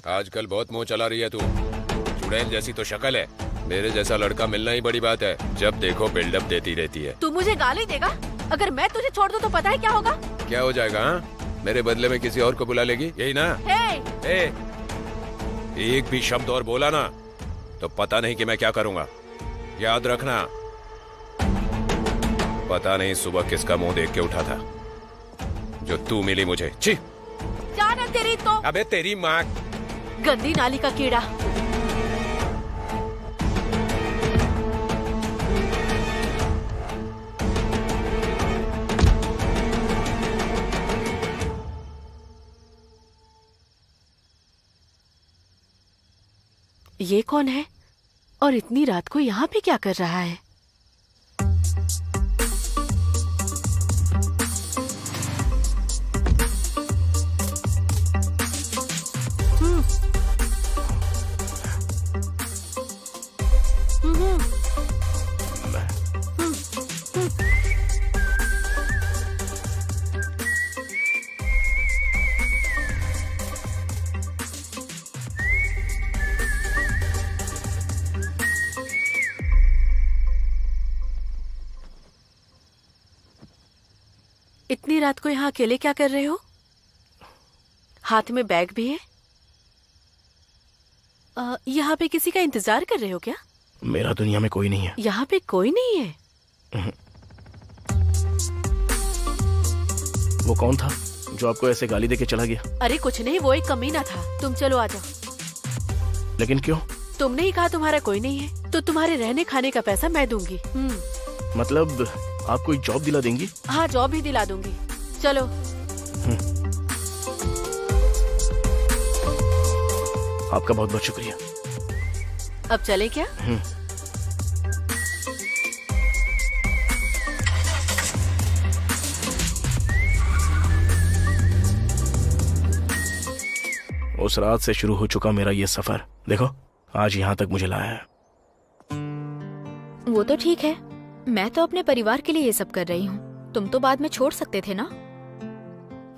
आजकल बहुत मुंह चला रही है तू। चुड़ैल जैसी तो शक्ल है। मेरे जैसा लड़का मिलना ही बड़ी बात है। जब देखो बिल्डअप देती रहती है। तू मुझे गाली देगा? अगर मैं तुझे छोड़ दूं तो पता है क्या होगा? क्या हो जाएगा? हाँ, मेरे बदले में किसी और को बुला लेगी, यही ना? हे! एक भी शब्द और बोला ना तो पता नहीं कि मैं क्या करूंगा। याद रखना। पता नहीं सुबह किसका मुंह देख के उठा था जो तू मिली मुझे। छी! जाना तेरी तो। अबे तेरी माँ। गंदी नाली का कीड़ा। ये कौन है और इतनी रात को यहाँ पे क्या कर रहा है? इतनी रात को यहाँ अकेले क्या कर रहे हो? हाथ में बैग भी है। यहाँ पे किसी का इंतजार कर रहे हो क्या? मेरा दुनिया में कोई नहीं है। यहाँ पे कोई नहीं है? वो कौन था जो आपको ऐसे गाली देके चला गया? अरे कुछ नहीं, वो एक कमीना था। तुम चलो आ जाओ। लेकिन क्यों? तुमने ही कहा तुम्हारा कोई नहीं है, तो तुम्हारे रहने खाने का पैसा मैं दूंगी। मतलब आप कोई जॉब दिला देंगी? हाँ, जॉब ही दिला दूंगी। चलो। आपका बहुत बहुत शुक्रिया। अब चले क्या? उस रात से शुरू हो चुका मेरा ये सफर, देखो आज यहाँ तक मुझे लाया है। वो तो ठीक है, मैं तो अपने परिवार के लिए ये सब कर रही हूँ। तुम तो बाद में छोड़ सकते थे ना?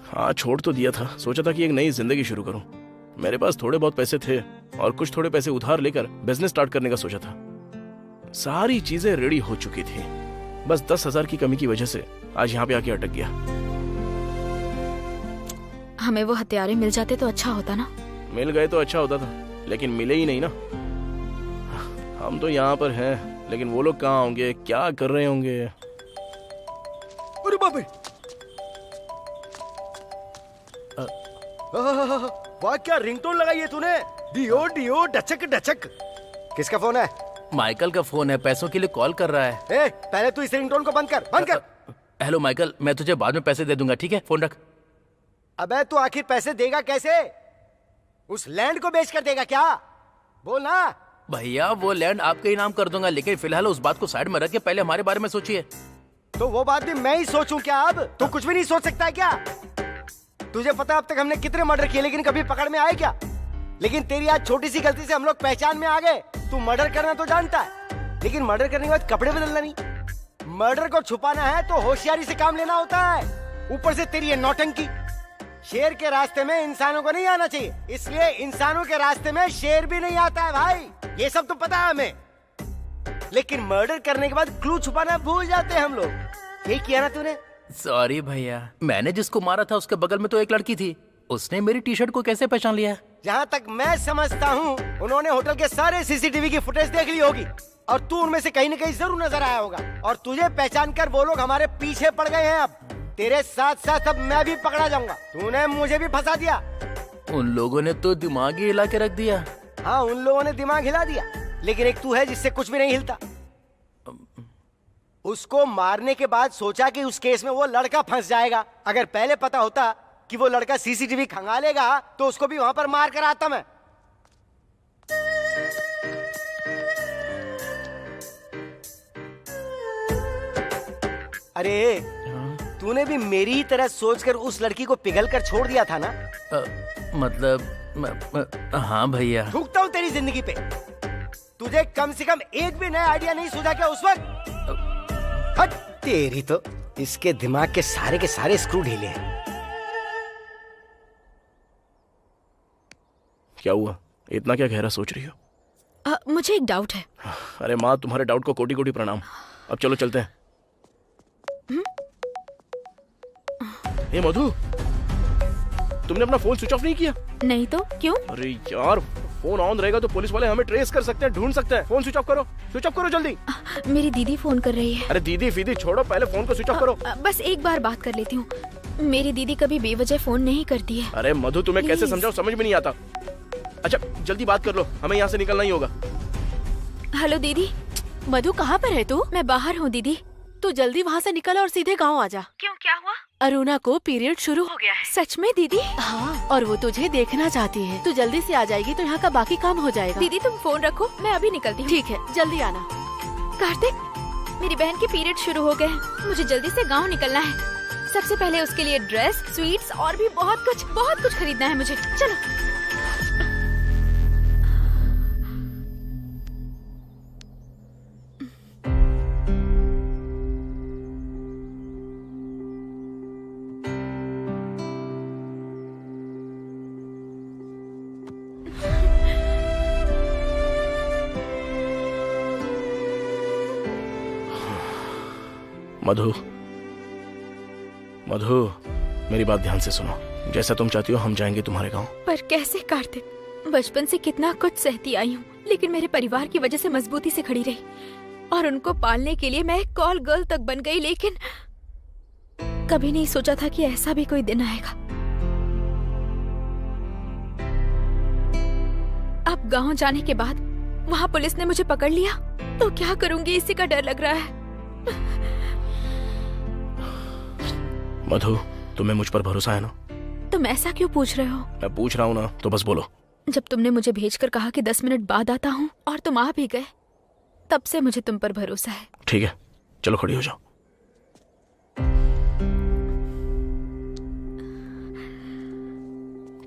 हाँ, छोड़ तो दिया था। सोचा था कि एक नई जिंदगी शुरू करूं। मेरे पास थोड़े बहुत पैसे थे और कुछ थोड़े पैसे उधार लेकर बिजनेस स्टार्ट करने का सोचा था। सारी चीजें रेडी हो चुकी थी, बस 10,000 की कमी की वजह से आज यहाँ पे आके अटक गया। हमें वो हथियारे मिल जाते तो अच्छा होता ना। मिल गए तो अच्छा होता था, लेकिन मिले ही नहीं ना। हम तो यहाँ पर हैं, लेकिन वो लोग कहाँ होंगे, क्या कर रहे होंगे? अरे बाप रे! वाह, क्या रिंगटोन लगाई है तूने? डियो डियो डचक डचक। किसका फोन है? माइकल का फोन है, पैसों के लिए कॉल कर रहा है। पहले तू इस रिंगटोन को बंद कर, बंद कर। हेलो माइकल, मैं तुझे बाद में पैसे दे दूंगा, ठीक है? फोन रख। अबे तू आखिर पैसे देगा कैसे? उस लैंड को बेच कर देगा क्या? बोल ना। भैया वो लैंड आपके ही नाम कर दूंगा, लेकिन फिलहाल उस बात को साइड में रख के पहले हमारे बारे में सोचिए। तो वो बात भी मैं ही सोचूं क्या? अब तू कुछ भी नहीं सोच सकता है क्या? तुझे पता है अब तक हमने कितने मर्डर किए, लेकिन कभी पकड़ में आए क्या? लेकिन तेरी आज छोटी सी गलती से हम लोग पहचान में आ गए। तू मर्डर करना तो जानता है, लेकिन मर्डर करने के बाद कपड़े बदलना नहीं। मर्डर को छुपाना है तो होशियारी से काम लेना होता है। ऊपर से तेरी ये नौटंकी। शेर के रास्ते में इंसानों को नहीं आना चाहिए, इसलिए इंसानों के रास्ते में शेर भी नहीं आता है भाई। ये सब तो पता है हमें, लेकिन मर्डर करने के बाद क्लू छुपाना भूल जाते हैं हम लोग। ये किया ना तूने? सॉरी भैया, मैंने जिसको मारा था उसके बगल में तो एक लड़की थी, उसने मेरी टी शर्ट को कैसे पहचान लिया? जहाँ तक मैं समझता हूँ उन्होंने होटल के सारे सीसीटीवी की फुटेज देख ली होगी, और तू उनमें से कहीं न कहीं जरूर नजर आया होगा, और तुझे पहचान कर वो लोग हमारे पीछे पड़ गए हैं। अब तेरे साथ साथ अब मैं भी पकड़ा जाऊंगा। तूने मुझे भी फंसा दिया। उन लोगों ने तो दिमाग ही हिला के रख दिया। हाँ, उन लोगों ने दिमाग हिला दिया, लेकिन एक तू है जिससे कुछ भी नहीं हिलता। उसको मारने के बाद सोचा कि उस केस में वो लड़का फंस जाएगा। अगर पहले पता होता कि वो लड़का सीसीटीवी खंगालेगा तो उसको भी वहां पर मार कर आता मैं। अरे तूने भी मेरी ही तरह सोचकर उस लड़की को पिघल कर छोड़ दिया था ना? हाँ भैया। थूकता हूँ तेरी जिंदगी पे। तुझे कम से कम एक भी नया आइडिया नहीं सूझा क्या उस वक्त? हट तेरी तो, इसके दिमाग के सारे स्क्रू ढीले हैं। क्या हुआ? इतना क्या गहरा सोच रही हो? मुझे एक डाउट है। अरे माँ, तुम्हारे डाउट को कोटि कोटि प्रणाम। अब चलो चलते हैं। ए मधु, तुमने अपना फोन स्विच ऑफ नहीं किया? नहीं तो क्यों? अरे यार, फोन ऑन रहेगा तो पुलिस वाले हमें ट्रेस कर सकते हैं, ढूंढ सकते हैं। फोन स्विच ऑफ करो जल्दी। मेरी दीदी फोन कर रही है। अरे दीदी फीदी छोड़ो, पहले फोन को स्विच ऑफ करो। बस एक बार बात कर लेती हूँ। मेरी दीदी कभी बेवजह फोन नहीं करती है। अरे मधु, तुम्हें कैसे Please। समझाऊं, समझ में नहीं आता। अच्छा जल्दी बात कर लो, हमें यहाँ से निकलना ही होगा। हेलो दीदी। मधु कहाँ पर है तू? मैं बाहर हूँ दीदी। तू जल्दी वहाँ से निकल और सीधे गाँव आ जा। क्यों, क्या हुआ? अरुणा को पीरियड शुरू हो गया है। सच में दीदी? हाँ, और वो तुझे देखना चाहती है। तू जल्दी से आ जाएगी तो यहाँ का बाकी काम हो जाएगा। दीदी तुम फोन रखो, मैं अभी निकलती हूँ। ठीक है, जल्दी आना। कार्तिक, मेरी बहन के पीरियड शुरू हो गए हैं, मुझे जल्दी से गांव निकलना है। सबसे पहले उसके लिए ड्रेस, स्वीट्स और भी बहुत कुछ खरीदना है मुझे। चलो। मधु, मेरी बात ध्यान से सुनो। जैसा तुम चाहती हो हम जाएंगे तुम्हारे गांव। पर कैसे कार्तिक? बचपन से कितना कुछ सहती आई हूँ, लेकिन मेरे परिवार की वजह से मजबूती से खड़ी रही, और उनको पालने के लिए मैं एक कॉल गर्ल तक बन गई। लेकिन कभी नहीं सोचा था कि ऐसा भी कोई दिन आएगा। अब गांव जाने के बाद वहाँ पुलिस ने मुझे पकड़ लिया तो क्या करूंगी, इसी का डर लग रहा है। मधु, तुम्हें मुझ पर भरोसा है ना? तुम ऐसा क्यों पूछ रहे हो? मैं पूछ रहा हूँ ना, तो बस बोलो। जब तुमने मुझे भेजकर कहा कि 10 मिनट बाद आता हूँ और तुम आ भी गए, तब से मुझे तुम पर भरोसा है। ठीक है, चलो खड़ी हो जाओ।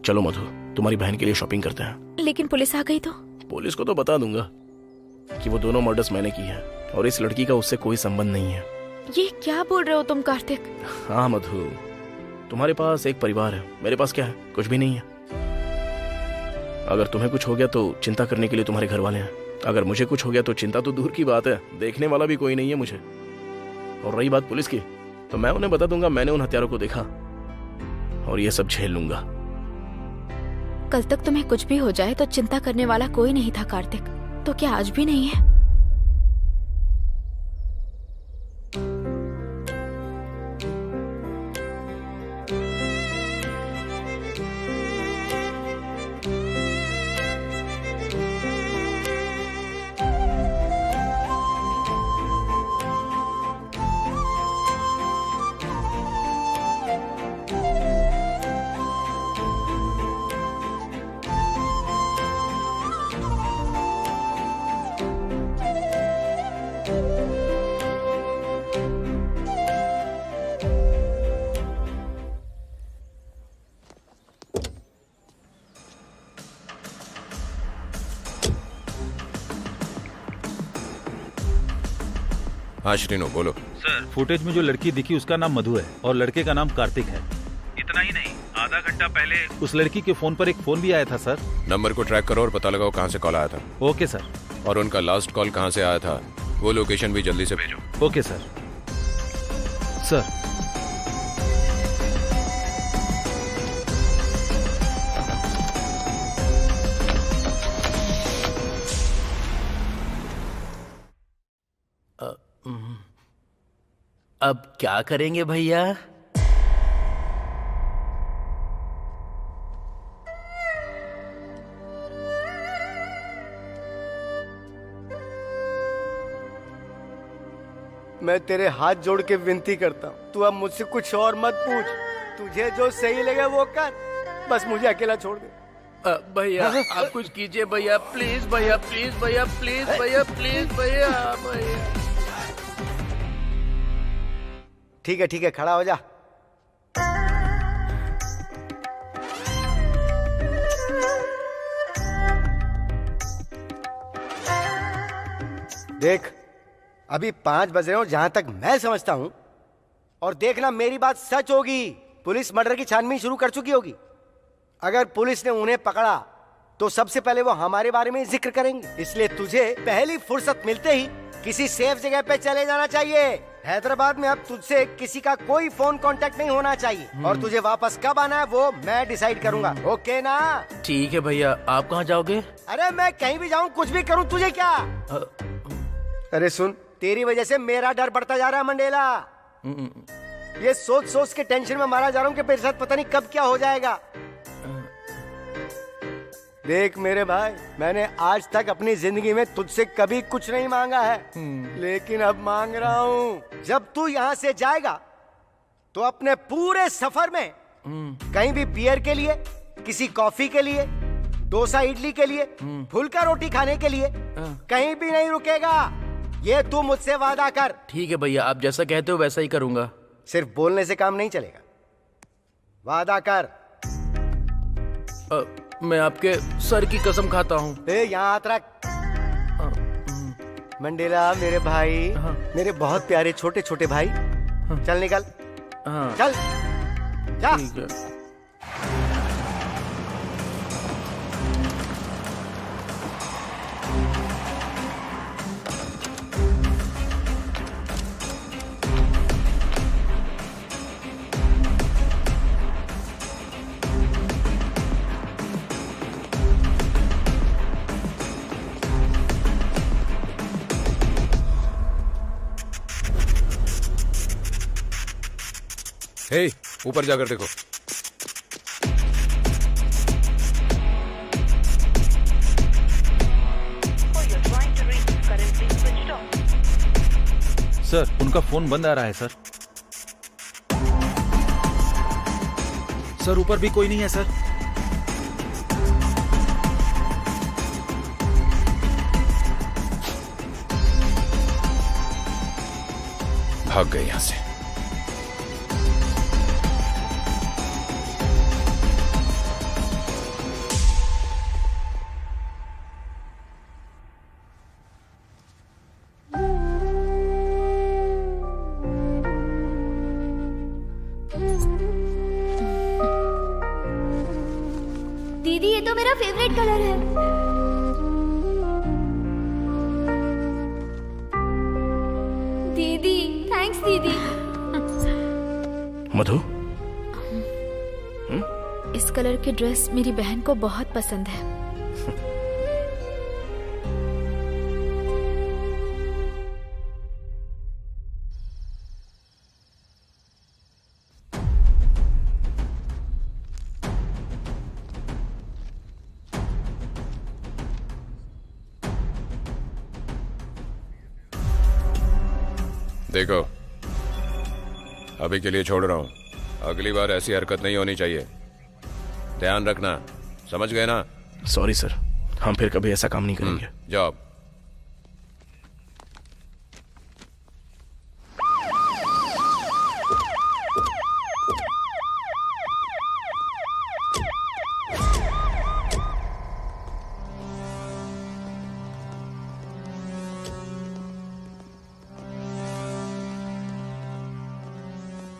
चलो मधु, तुम्हारी बहन के लिए शॉपिंग करते हैं। लेकिन पुलिस आ गई तो? पुलिस को तो बता दूंगा कि वो दोनों मर्डर्स मैंने की है और इस लड़की का उससे कोई संबंध नहीं है। ये क्या बोल रहे हो तुम कार्तिक? हाँ मधु, तुम्हारे पास एक परिवार है, मेरे पास क्या है? कुछ भी नहीं है। अगर तुम्हें कुछ हो गया तो चिंता करने के लिए तुम्हारे घर वाले हैं, अगर मुझे कुछ हो गया तो चिंता तो दूर की बात है, देखने वाला भी कोई नहीं है मुझे। और रही बात पुलिस की, तो मैं उन्हें बता दूंगा मैंने उन हत्यारों को देखा और ये सब झेल लूंगा। कल तक तुम्हें कुछ भी हो जाए तो चिंता करने वाला कोई नहीं था कार्तिक, तो क्या आज भी नहीं है? हाँ श्रीनु बोलो। सर, फुटेज में जो लड़की दिखी उसका नाम मधु है और लड़के का नाम कार्तिक है। इतना ही नहीं, आधा घंटा पहले उस लड़की के फोन पर एक फोन भी आया था सर। नंबर को ट्रैक करो और पता लगाओ कहाँ से कॉल आया था। Okay sir. और उनका लास्ट कॉल कहाँ से आया था वो लोकेशन भी जल्दी से भेजो। Okay sir. सर अब क्या करेंगे भैया? मैं तेरे हाथ जोड़ के विनती करता हूँ, तू अब मुझसे कुछ और मत पूछ। तुझे जो सही लगे वो कर, बस मुझे अकेला छोड़ दे। भैया आप कुछ कीजिए भैया, प्लीज भैया, प्लीज भैया, प्लीज भैया, प्लीज भैया, भैया। ठीक है खड़ा हो जा। देख अभी 5 बज रहे हो जहां तक मैं समझता हूं, और देखना मेरी बात सच होगी। पुलिस मर्डर की छानबीन शुरू कर चुकी होगी। अगर पुलिस ने उन्हें पकड़ा तो सबसे पहले वो हमारे बारे में जिक्र करेंगे, इसलिए तुझे पहली फुर्सत मिलते ही किसी सेफ जगह पे चले जाना चाहिए। हैदराबाद में अब तुझसे किसी का कोई फोन कांटेक्ट नहीं होना चाहिए, और तुझे वापस कब आना है वो मैं डिसाइड करूंगा। ओके ना? ठीक है भैया। आप कहाँ जाओगे? अरे मैं कहीं भी जाऊं, कुछ भी करूं, तुझे क्या? अरे सुन, तेरी वजह से मेरा डर बढ़ता जा रहा है मंडेला। ये सोच सोच के टेंशन में मारा जा रहा हूँ कि मेरे साथ पता नहीं कब क्या हो जाएगा। देख मेरे भाई, मैंने आज तक अपनी जिंदगी में तुझसे कभी कुछ नहीं मांगा है, लेकिन अब मांग रहा हूँ। जब तू यहाँ से जाएगा तो अपने पूरे सफर में कहीं भी बियर के लिए, किसी कॉफी के लिए, डोसा इडली के लिए, फुल्का रोटी खाने के लिए कहीं भी नहीं रुकेगा। ये तू मुझसे वादा कर। ठीक है भैया, आप जैसा कहते हो वैसा ही करूंगा। सिर्फ बोलने से काम नहीं चलेगा, वादा कर। मैं आपके सर की कसम खाता हूँ। यहाँ हाथ रख। मंडेला मेरे भाई, मेरे बहुत प्यारे छोटे छोटे भाई, चल निकल। चल जा। ठीक है। हे, ऊपर जाकर देखो। सर, उनका फोन बंद आ रहा है सर। सर ऊपर भी कोई नहीं है सर। भाग गए यहां से। दीदी ये तो मेरा फेवरेट कलर है। दीदी थैंक्स दीदी। मधु, इस कलर की ड्रेस मेरी बहन को बहुत पसंद है। देखो, अभी के लिए छोड़ रहा हूं, अगली बार ऐसी हरकत नहीं होनी चाहिए, ध्यान रखना, समझ गए ना? सॉरी सर, हम फिर कभी ऐसा काम नहीं करेंगे। जाओ।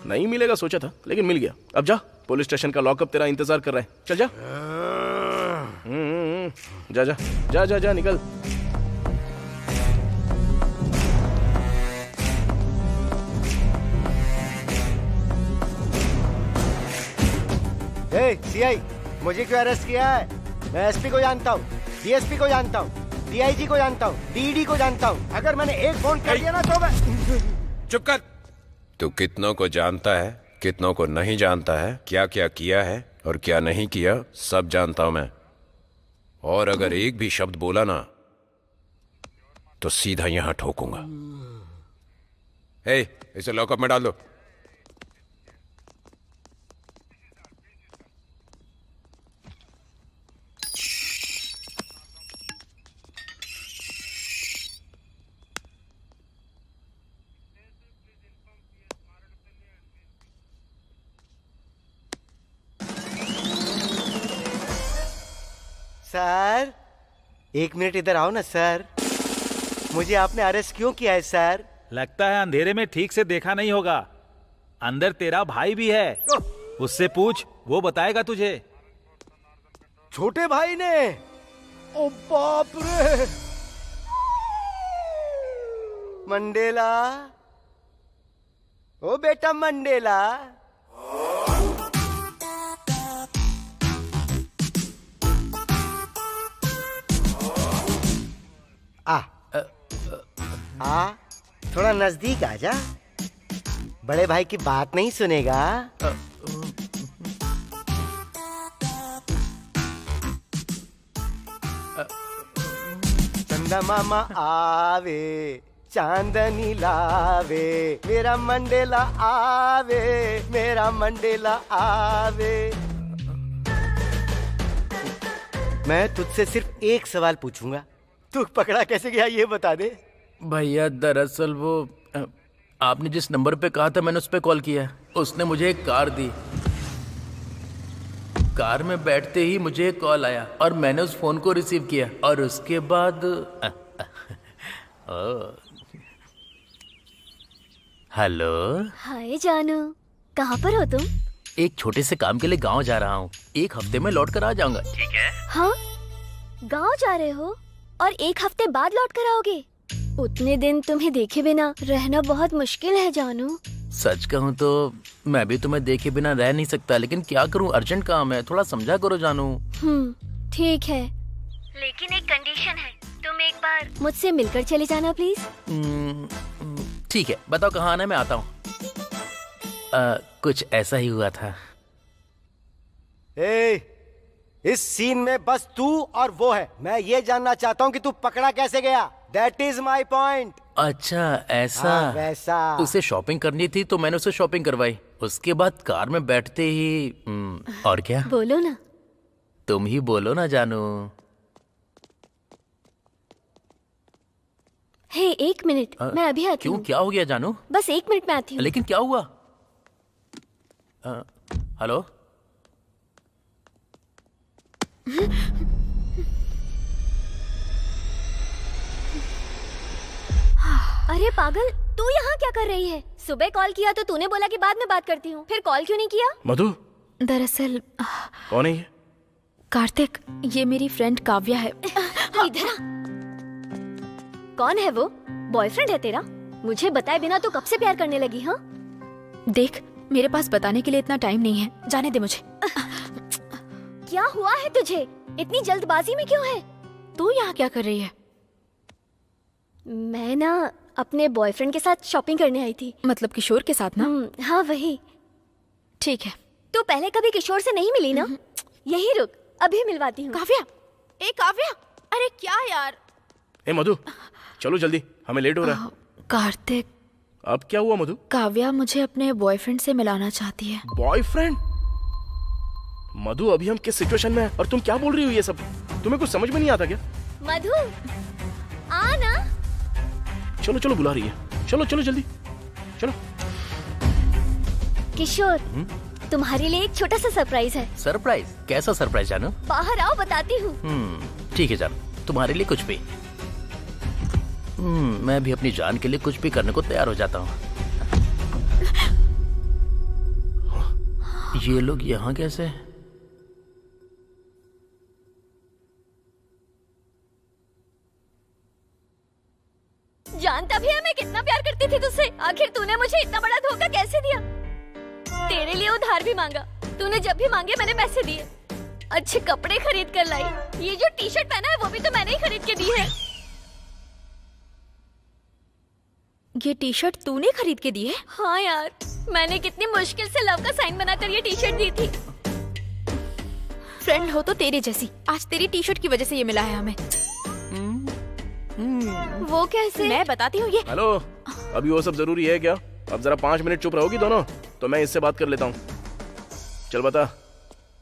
नहीं मिलेगा सोचा था, लेकिन मिल गया। अब जा, पुलिस स्टेशन का लॉकअप तेरा इंतजार कर रहा है। चल जा। जा जा जा जा जा, निकल। सीआई, मुझे क्यों अरेस्ट किया है? मैं एसपी को जानता हूँ, डीएसपी को जानता हूँ, डीआईजी को जानता हूँ, डीडी को जानता हूँ। अगर मैंने एक फोन कर दिया ना तो मैं... चुप कर। तू कितनों को जानता है, कितनों को नहीं जानता है, क्या क्या किया है और क्या नहीं किया, सब जानता हूं मैं। और अगर एक भी शब्द बोला ना तो सीधा यहां ठोकूंगा। इसे लॉकअप में डाल दो। सर, 1 मिनट इधर आओ ना सर। मुझे आपने अरेस्ट क्यों किया है सर? लगता है अंधेरे में ठीक से देखा नहीं होगा। अंदर तेरा भाई भी है, उससे पूछ, वो बताएगा तुझे। छोटे भाई ने? ओ बाप रे! मंडेला, ओ बेटा मंडेला। थोड़ा नजदीक आ जा। बड़े भाई की बात नहीं सुनेगा। चंदा मामा आवे, चांदनी लावे, मेरा मंडेला आवे, मेरा मंडेला आवे। मैं तुझसे सिर्फ एक सवाल पूछूंगा, तू पकड़ा कैसे गया ये बता दे। भैया दरअसल वो आपने जिस नंबर पे कहा था मैंने उस पे कॉल किया। उसने मुझे एक कार दी। कार में बैठते ही मुझे एक कॉल आया और मैंने उस फोन को रिसीव किया और उसके बाद हेलो। हाय जानू, कहाँ पर हो तुम? एक छोटे से काम के लिए गांव जा रहा हूँ। 1 हफ्ते में लौट कर आ जाऊंगा। ठीक है? हाँ, गांव जा रहे हो और 1 हफ्ते बाद लौट कर आओगे? उतने दिन तुम्हें देखे बिना रहना बहुत मुश्किल है जानू। सच कहूँ तो मैं भी तुम्हें देखे बिना रह नहीं सकता, लेकिन क्या करूँ, अर्जेंट काम है। थोड़ा समझा करो जानू। ठीक है, लेकिन एक कंडीशन है, तुम एक बार मुझसे मिलकर चले जाना प्लीज। ठीक है, बताओ कहाँ आना है, मैं आता हूँ। कुछ ऐसा ही हुआ था। इस सीन में बस तू और वो है। मैं ये जानना चाहता हूँ कि तू पकड़ा कैसे गया। That is my point. अच्छा ऐसा। वैसा। उसे शॉपिंग करनी थी तो मैंने उसे शॉपिंग करवाई। उसके बाद कार में बैठते ही और क्या? बोलो ना। तुम ही बोलो ना जानू। हे 1 मिनट, मैं अभी आती हूँ। क्यों, क्या हो गया जानू? बस 1 मिनट में आती हूँ। लेकिन क्या हुआ? हेलो। अरे पागल, तू यहाँ क्या कर रही है? सुबह कॉल किया तो तूने बोला कि बाद में बात करती हूँ, फिर कॉल क्यों नहीं किया? मधु, दरअसल कौन है ये? कार्तिक, ये मेरी फ्रेंड काव्या है। इधर आ। कौन है वो? बॉयफ्रेंड है तेरा? मुझे बताए बिना तो कब से प्यार करने लगी? हाँ देख, मेरे पास बताने के लिए इतना टाइम नहीं है, जाने दे मुझे। क्या हुआ है तुझे? इतनी जल्दबाजी में क्यों है? तू यहाँ क्या कर रही है? मैं ना अपने बॉयफ्रेंड के साथ शॉपिंग करने आई थी। मतलब किशोर के साथ ना? हाँ वही। ठीक है। तू पहले कभी किशोर से नहीं मिली ना? यही रुक, अभी मिलवाती हूँ। काव्या, ए काव्या, अरे क्या यार। ए मधु, चलो जल्दी, हमें लेट हो रहा है। कार्तिक, अब क्या हुआ मधु? काव्या मुझे अपने बॉयफ्रेंड से मिलाना चाहती है। बॉयफ्रेंड? मधु, अभी हम किस सिचुएशन में हैं और तुम क्या बोल रही हो ये सब? तुम्हें कुछ समझ में नहीं आता क्या? मधु, आ ना। चलो चलो, बुला रही है। चलो चलो जल्दी, चलो। किशोर, तुम्हारे लिए एक छोटा सा सरप्राइज है। सरप्राइज? कैसा सरप्राइज जानू? बाहर आओ, बताती हूँ। ठीक है जानू, तुम्हारे लिए कुछ भी। मैं भी अपनी जान के लिए कुछ भी करने को तैयार हो जाता हूँ। ये लोग यहाँ कैसे? जानता भी है मैं कितना प्यार करती थी तुझसे। आखिर तूने मुझे इतना बड़ा धोखा कैसे दिया? तेरे लिए उधार भी मांगा, तूने जब भी मांगे मैंने पैसे दिए। अच्छे कपड़े खरीद कर लाई, ये जो टी शर्ट पहना है वो भी तो मैंने ही खरीद के दी है। ये टी शर्ट तूने खरीद के दी है? हाँ यार, मैंने कितनी मुश्किल से लव का साइन बनाकर ये टी शर्ट दी थी। फ्रेंड हो तो तेरे जैसी, आज तेरी टी शर्ट की वजह से ये मिला है हमें। वो कैसे? मैं बताती हूँ ये। हेलो, अभी वो सब जरूरी है क्या? अब जरा 5 मिनट चुप रहोगी दोनों, तो मैं इससे बात कर लेता हूँ। चल बता,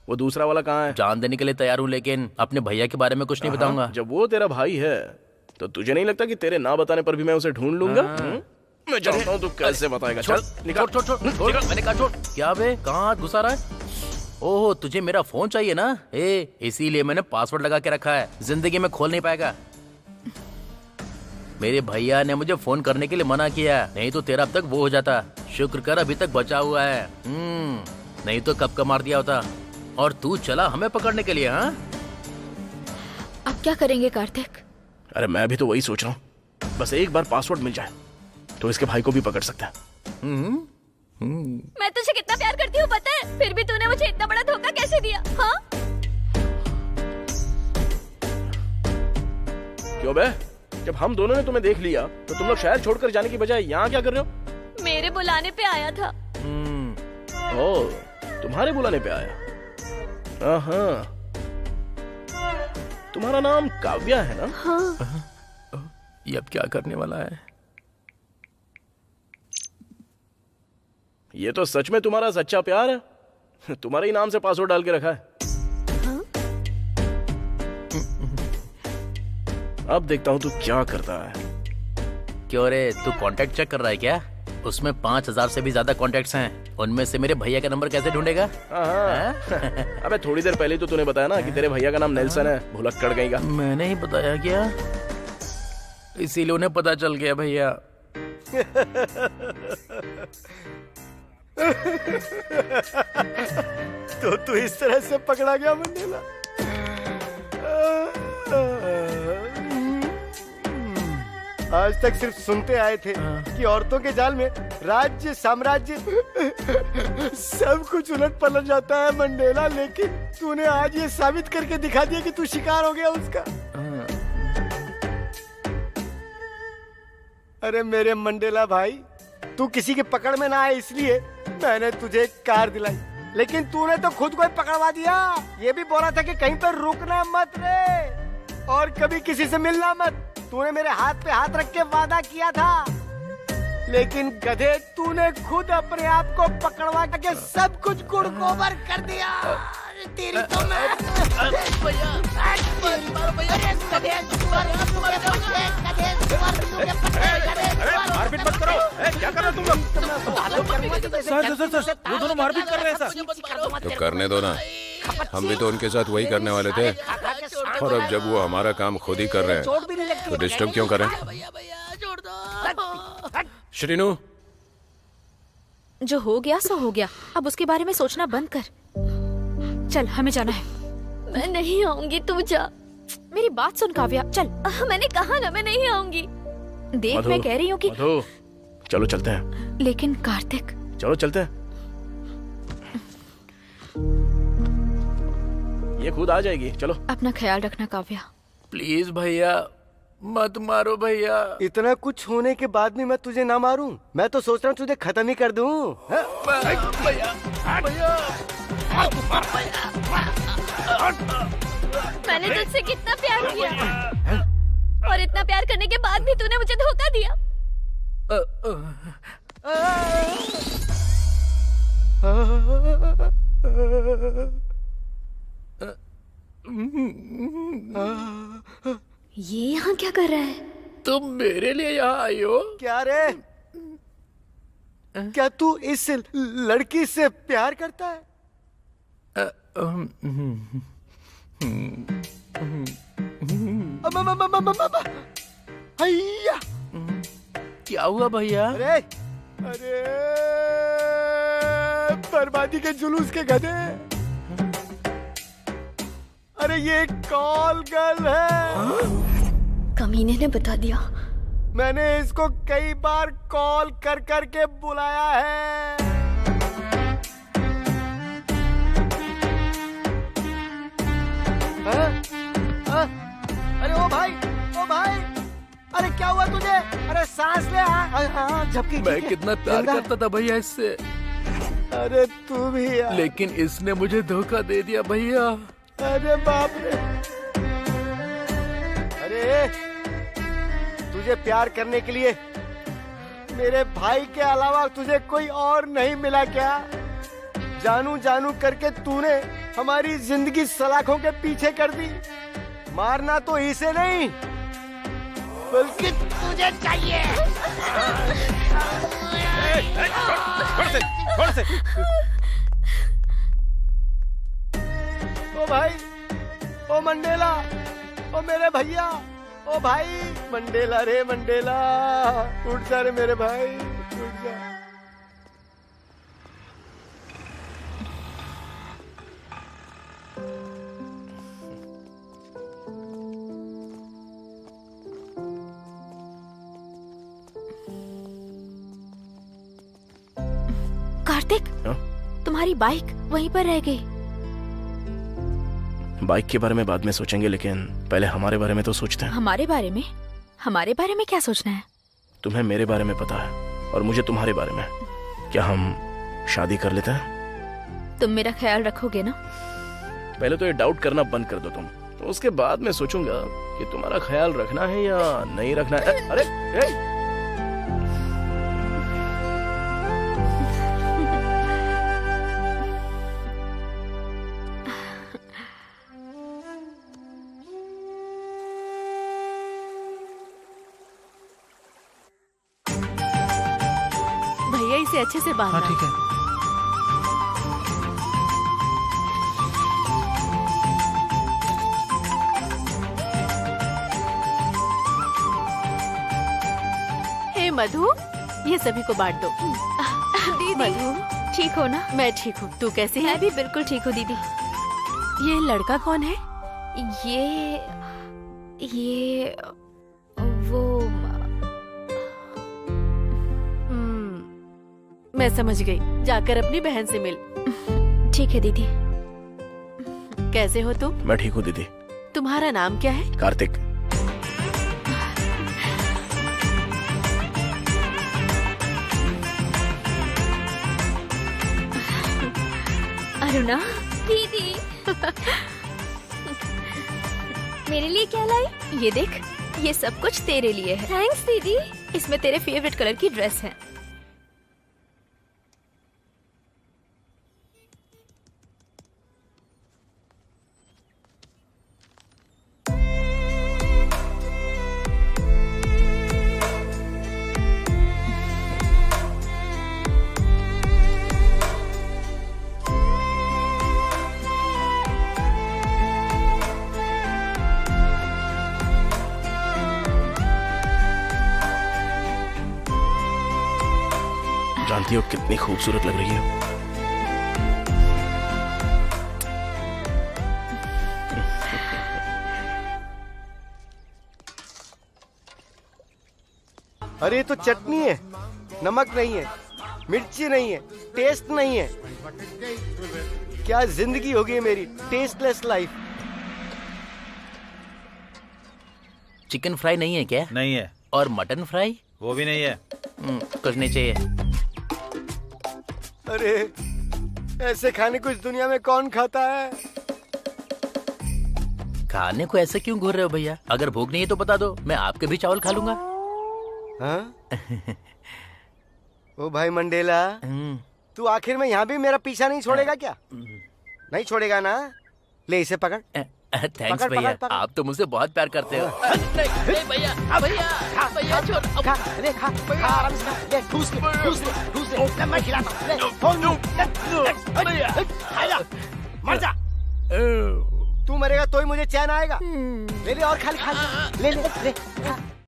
वो दूसरा वाला कहाँ है? जान देने के लिए तैयार हूँ, लेकिन अपने भैया के बारे में कुछ नहीं बताऊंगा। जब वो तेरा भाई है तो तुझे नहीं लगता कि तेरे ना बताने पर भी मैं उसे ढूंढ लूंगा? मैं जानता हूँ तू कैसे बताएगा। चल निकाल। छोड़, मैंने कहा छोड़। क्या बे, कहाँ हाथ घुसा रहा है? ओह, तुझे मेरा फोन चाहिए ना? इसीलिए मैंने पासवर्ड लगा के रखा है, जिंदगी में खोल नहीं पाएगा। मेरे भैया ने मुझे फोन करने के लिए मना किया, नहीं तो तेरा अब तक वो हो जाता। शुक्र कर अभी तक बचा हुआ है, नहीं तो कब का मार दिया होता। और तू चला हमें पकड़ने के लिए। हाँ, अब क्या करेंगे कार्तिक? अरे मैं भी तो वही सोच रहा हूँ, बस एक बार पासवर्ड मिल जाए तो इसके भाई को भी पकड़ सकता है। मैं तुझे कितना प्यार करती हूँ पता है, फिर भी तूने मुझे इतना बड़ा धोखा कैसे दिया? हाँ? क्यों बे? जब हम दोनों ने तुम्हें देख लिया तो तुम लोग शहर छोड़कर जाने की बजाय यहाँ क्या कर रहे हो? मेरे बुलाने पे आया था। ओह, तुम्हारे बुलाने पे आया? हाँ, तुम्हारा नाम काव्या है ना? हाँ। ये अब क्या करने वाला है? ये तो सच में तुम्हारा सच्चा प्यार है, तुम्हारे ही नाम से पासवर्ड डाल के रखा है। हाँ? अब देखता हूँ तू क्या करता है। क्यों रे, तू कांटेक्ट चेक कर रहा है क्या? उसमें 5000 से भी ज्यादा कॉन्टेक्ट्स हैं, उनमें से मेरे भैया का नंबर कैसे ढूंढेगा? अबे थोड़ी देर पहले तो तूने बताया ना कि तेरे भैया का नाम नेल्सन है, भुलक्कड़ गई का। मैंने ही बताया क्या? इसीलिए उन्हें पता चल गया भैया। तो तू इस तरह से पकड़ा गया मंडेला? आज तक सिर्फ सुनते आए थे कि औरतों के जाल में राज्य साम्राज्य सब कुछ उलट पलट जाता है मंडेला, लेकिन तूने आज ये साबित करके दिखा दिया कि तू शिकार हो गया उसका। अरे मेरे मंडेला भाई, तू किसी के पकड़ में ना आए इसलिए मैंने तुझे एक कार दिलाई, लेकिन तूने तो खुद को ही पकड़वा दिया। ये भी बोला था कि कहीं पर रुकना मत रे और कभी किसी से मिलना मत। तूने मेरे हाथ पे हाथ रख के वादा किया था, लेकिन गधे तूने खुद अपने आप को पकड़वा के सब कुछ गुड़गोबर कर दिया। तेरी तो मैं मारपीट मत करो। क्या कर रहे हो तुम लोग? सर, वो दोनों मारपीट कर रहे हैं सर। तो करने दो ना, हम भी तो उनके साथ वही करने वाले थे। और अब जब वो हमारा काम खुद ही कर रहे हैं तो डिस्टर्ब क्यों करें? श्रीनु, जो हो गया सो हो गया, अब उसके बारे में सोचना बंद कर। चल, हमें जाना है। मैं नहीं आऊंगी, तू जा। मेरी बात सुन काव्या, चल। मैंने कहा ना मैं नहीं आऊंगी। देख, मैं कह रही हूँ कि चलो चलते हैं। लेकिन कार्तिक, चलो चलते हैं, ये खुद आ जाएगी। चलो, अपना ख्याल रखना काव्या। प्लीज भैया मत मारो भैया। इतना कुछ होने के बाद भी मैं तुझे ना मारूं? मैं तो सोच रहा हूँ तुझे खत्म ही कर दूं। मैंने तुझसे कितना प्यार किया और इतना प्यार करने के बाद भी तूने मुझे धोखा दिया। ये यहाँ क्या कर रहा है? तुम मेरे लिए यहाँ आई हो? क्या रे, क्या तू इस लड़की से प्यार करता है? भैया, क्या हुआ भैया? अरे बर्बादी के जुलूस के गधे। अरे ये कॉल गर्ल है। कमीने ने बता दिया। मैंने इसको कई बार कॉल कर कर के बुलाया है। अरे ओ भाई, अरे क्या हुआ तुझे? अरे सांस ले। झपकी। मैं कितना प्यार करता था भैया इससे। अरे तू भी यार। लेकिन इसने मुझे धोखा दे दिया भैया। अरे बाप रे। अरे तुझे प्यार करने के लिए मेरे भाई के अलावा तुझे कोई और नहीं मिला क्या? जानू जानू करके तूने हमारी जिंदगी सलाखों के पीछे कर दी। मारना तो इसे नहीं बल्कि तुझे चाहिए। छोड़ से। ओ भाई, ओ मंडेला, ओ मेरे भैया, ओ भाई मंडेला रे मंडेला, उठ जा रे मेरे भाई, उठ जा। कार्तिक, तुम्हारी बाइक वहीं पर रह गई। बाइक के बारे में बाद में सोचेंगे, लेकिन पहले हमारे बारे में तो सोचते हैं। हमारे बारे में? हमारे बारे में क्या सोचना है? तुम्हें मेरे बारे में पता है और मुझे तुम्हारे बारे में। क्या हम शादी कर लेते हैं? तुम मेरा ख्याल रखोगे ना? पहले तो ये डाउट करना बंद कर दो तुम, तो उसके बाद मैं सोचूंगा कि तुम्हारा ख्याल रखना है या नहीं रखना है। अरे भैया इसे अच्छे से बांधना। हाँ ठीक है। हे मधु, ये सभी को बांट दो। दीदी, मधु, ठीक हो ना? मैं ठीक हूँ, तू कैसी है? मैं भी बिल्कुल ठीक हूँ दीदी। ये लड़का कौन है? ये वो मैं समझ गई, जाकर अपनी बहन से मिल। ठीक है दीदी। कैसे हो तुम? मैं ठीक हूँ दीदी। तुम्हारा नाम क्या है? कार्तिक। अरुणा दीदी मेरे लिए क्या लाई? ये देख, ये सब कुछ तेरे लिए है। थैंक्स दीदी। इसमें तेरे फेवरेट कलर की ड्रेस है। जानती हो कितनी खूबसूरत लग रही है। अरे ये तो चटनी है, नमक नहीं है, मिर्ची नहीं है, टेस्ट नहीं है। क्या जिंदगी होगी मेरी, टेस्टलेस लाइफ। चिकन फ्राई नहीं है क्या? नहीं है। और मटन फ्राई? वो भी नहीं है। कुछ नहीं चाहिए। अरे ऐसे खाने को इस दुनिया में कौन खाता है? खाने को ऐसे क्यों घूर रहे हो भैया? अगर भूख नहीं है तो बता दो, मैं आपके भी चावल खा लूंगा। हाँ? ओ भाई मंडेला, तू आखिर में यहाँ भी मेरा पीछा नहीं छोड़ेगा क्या? नहीं छोड़ेगा ना? ले इसे पकड़। थैंक्स भैया, आप तो मुझसे बहुत प्यार करते हो। नहीं भैया, भैया छोड़। खा, ले खा, आराम से खा, ले ठूस ले, ले, मैं खिलाता हूँ, खा जा, मर जा। तू मरेगा तो ही मुझे चैन आएगा। ले ले और खा ले, ले ले,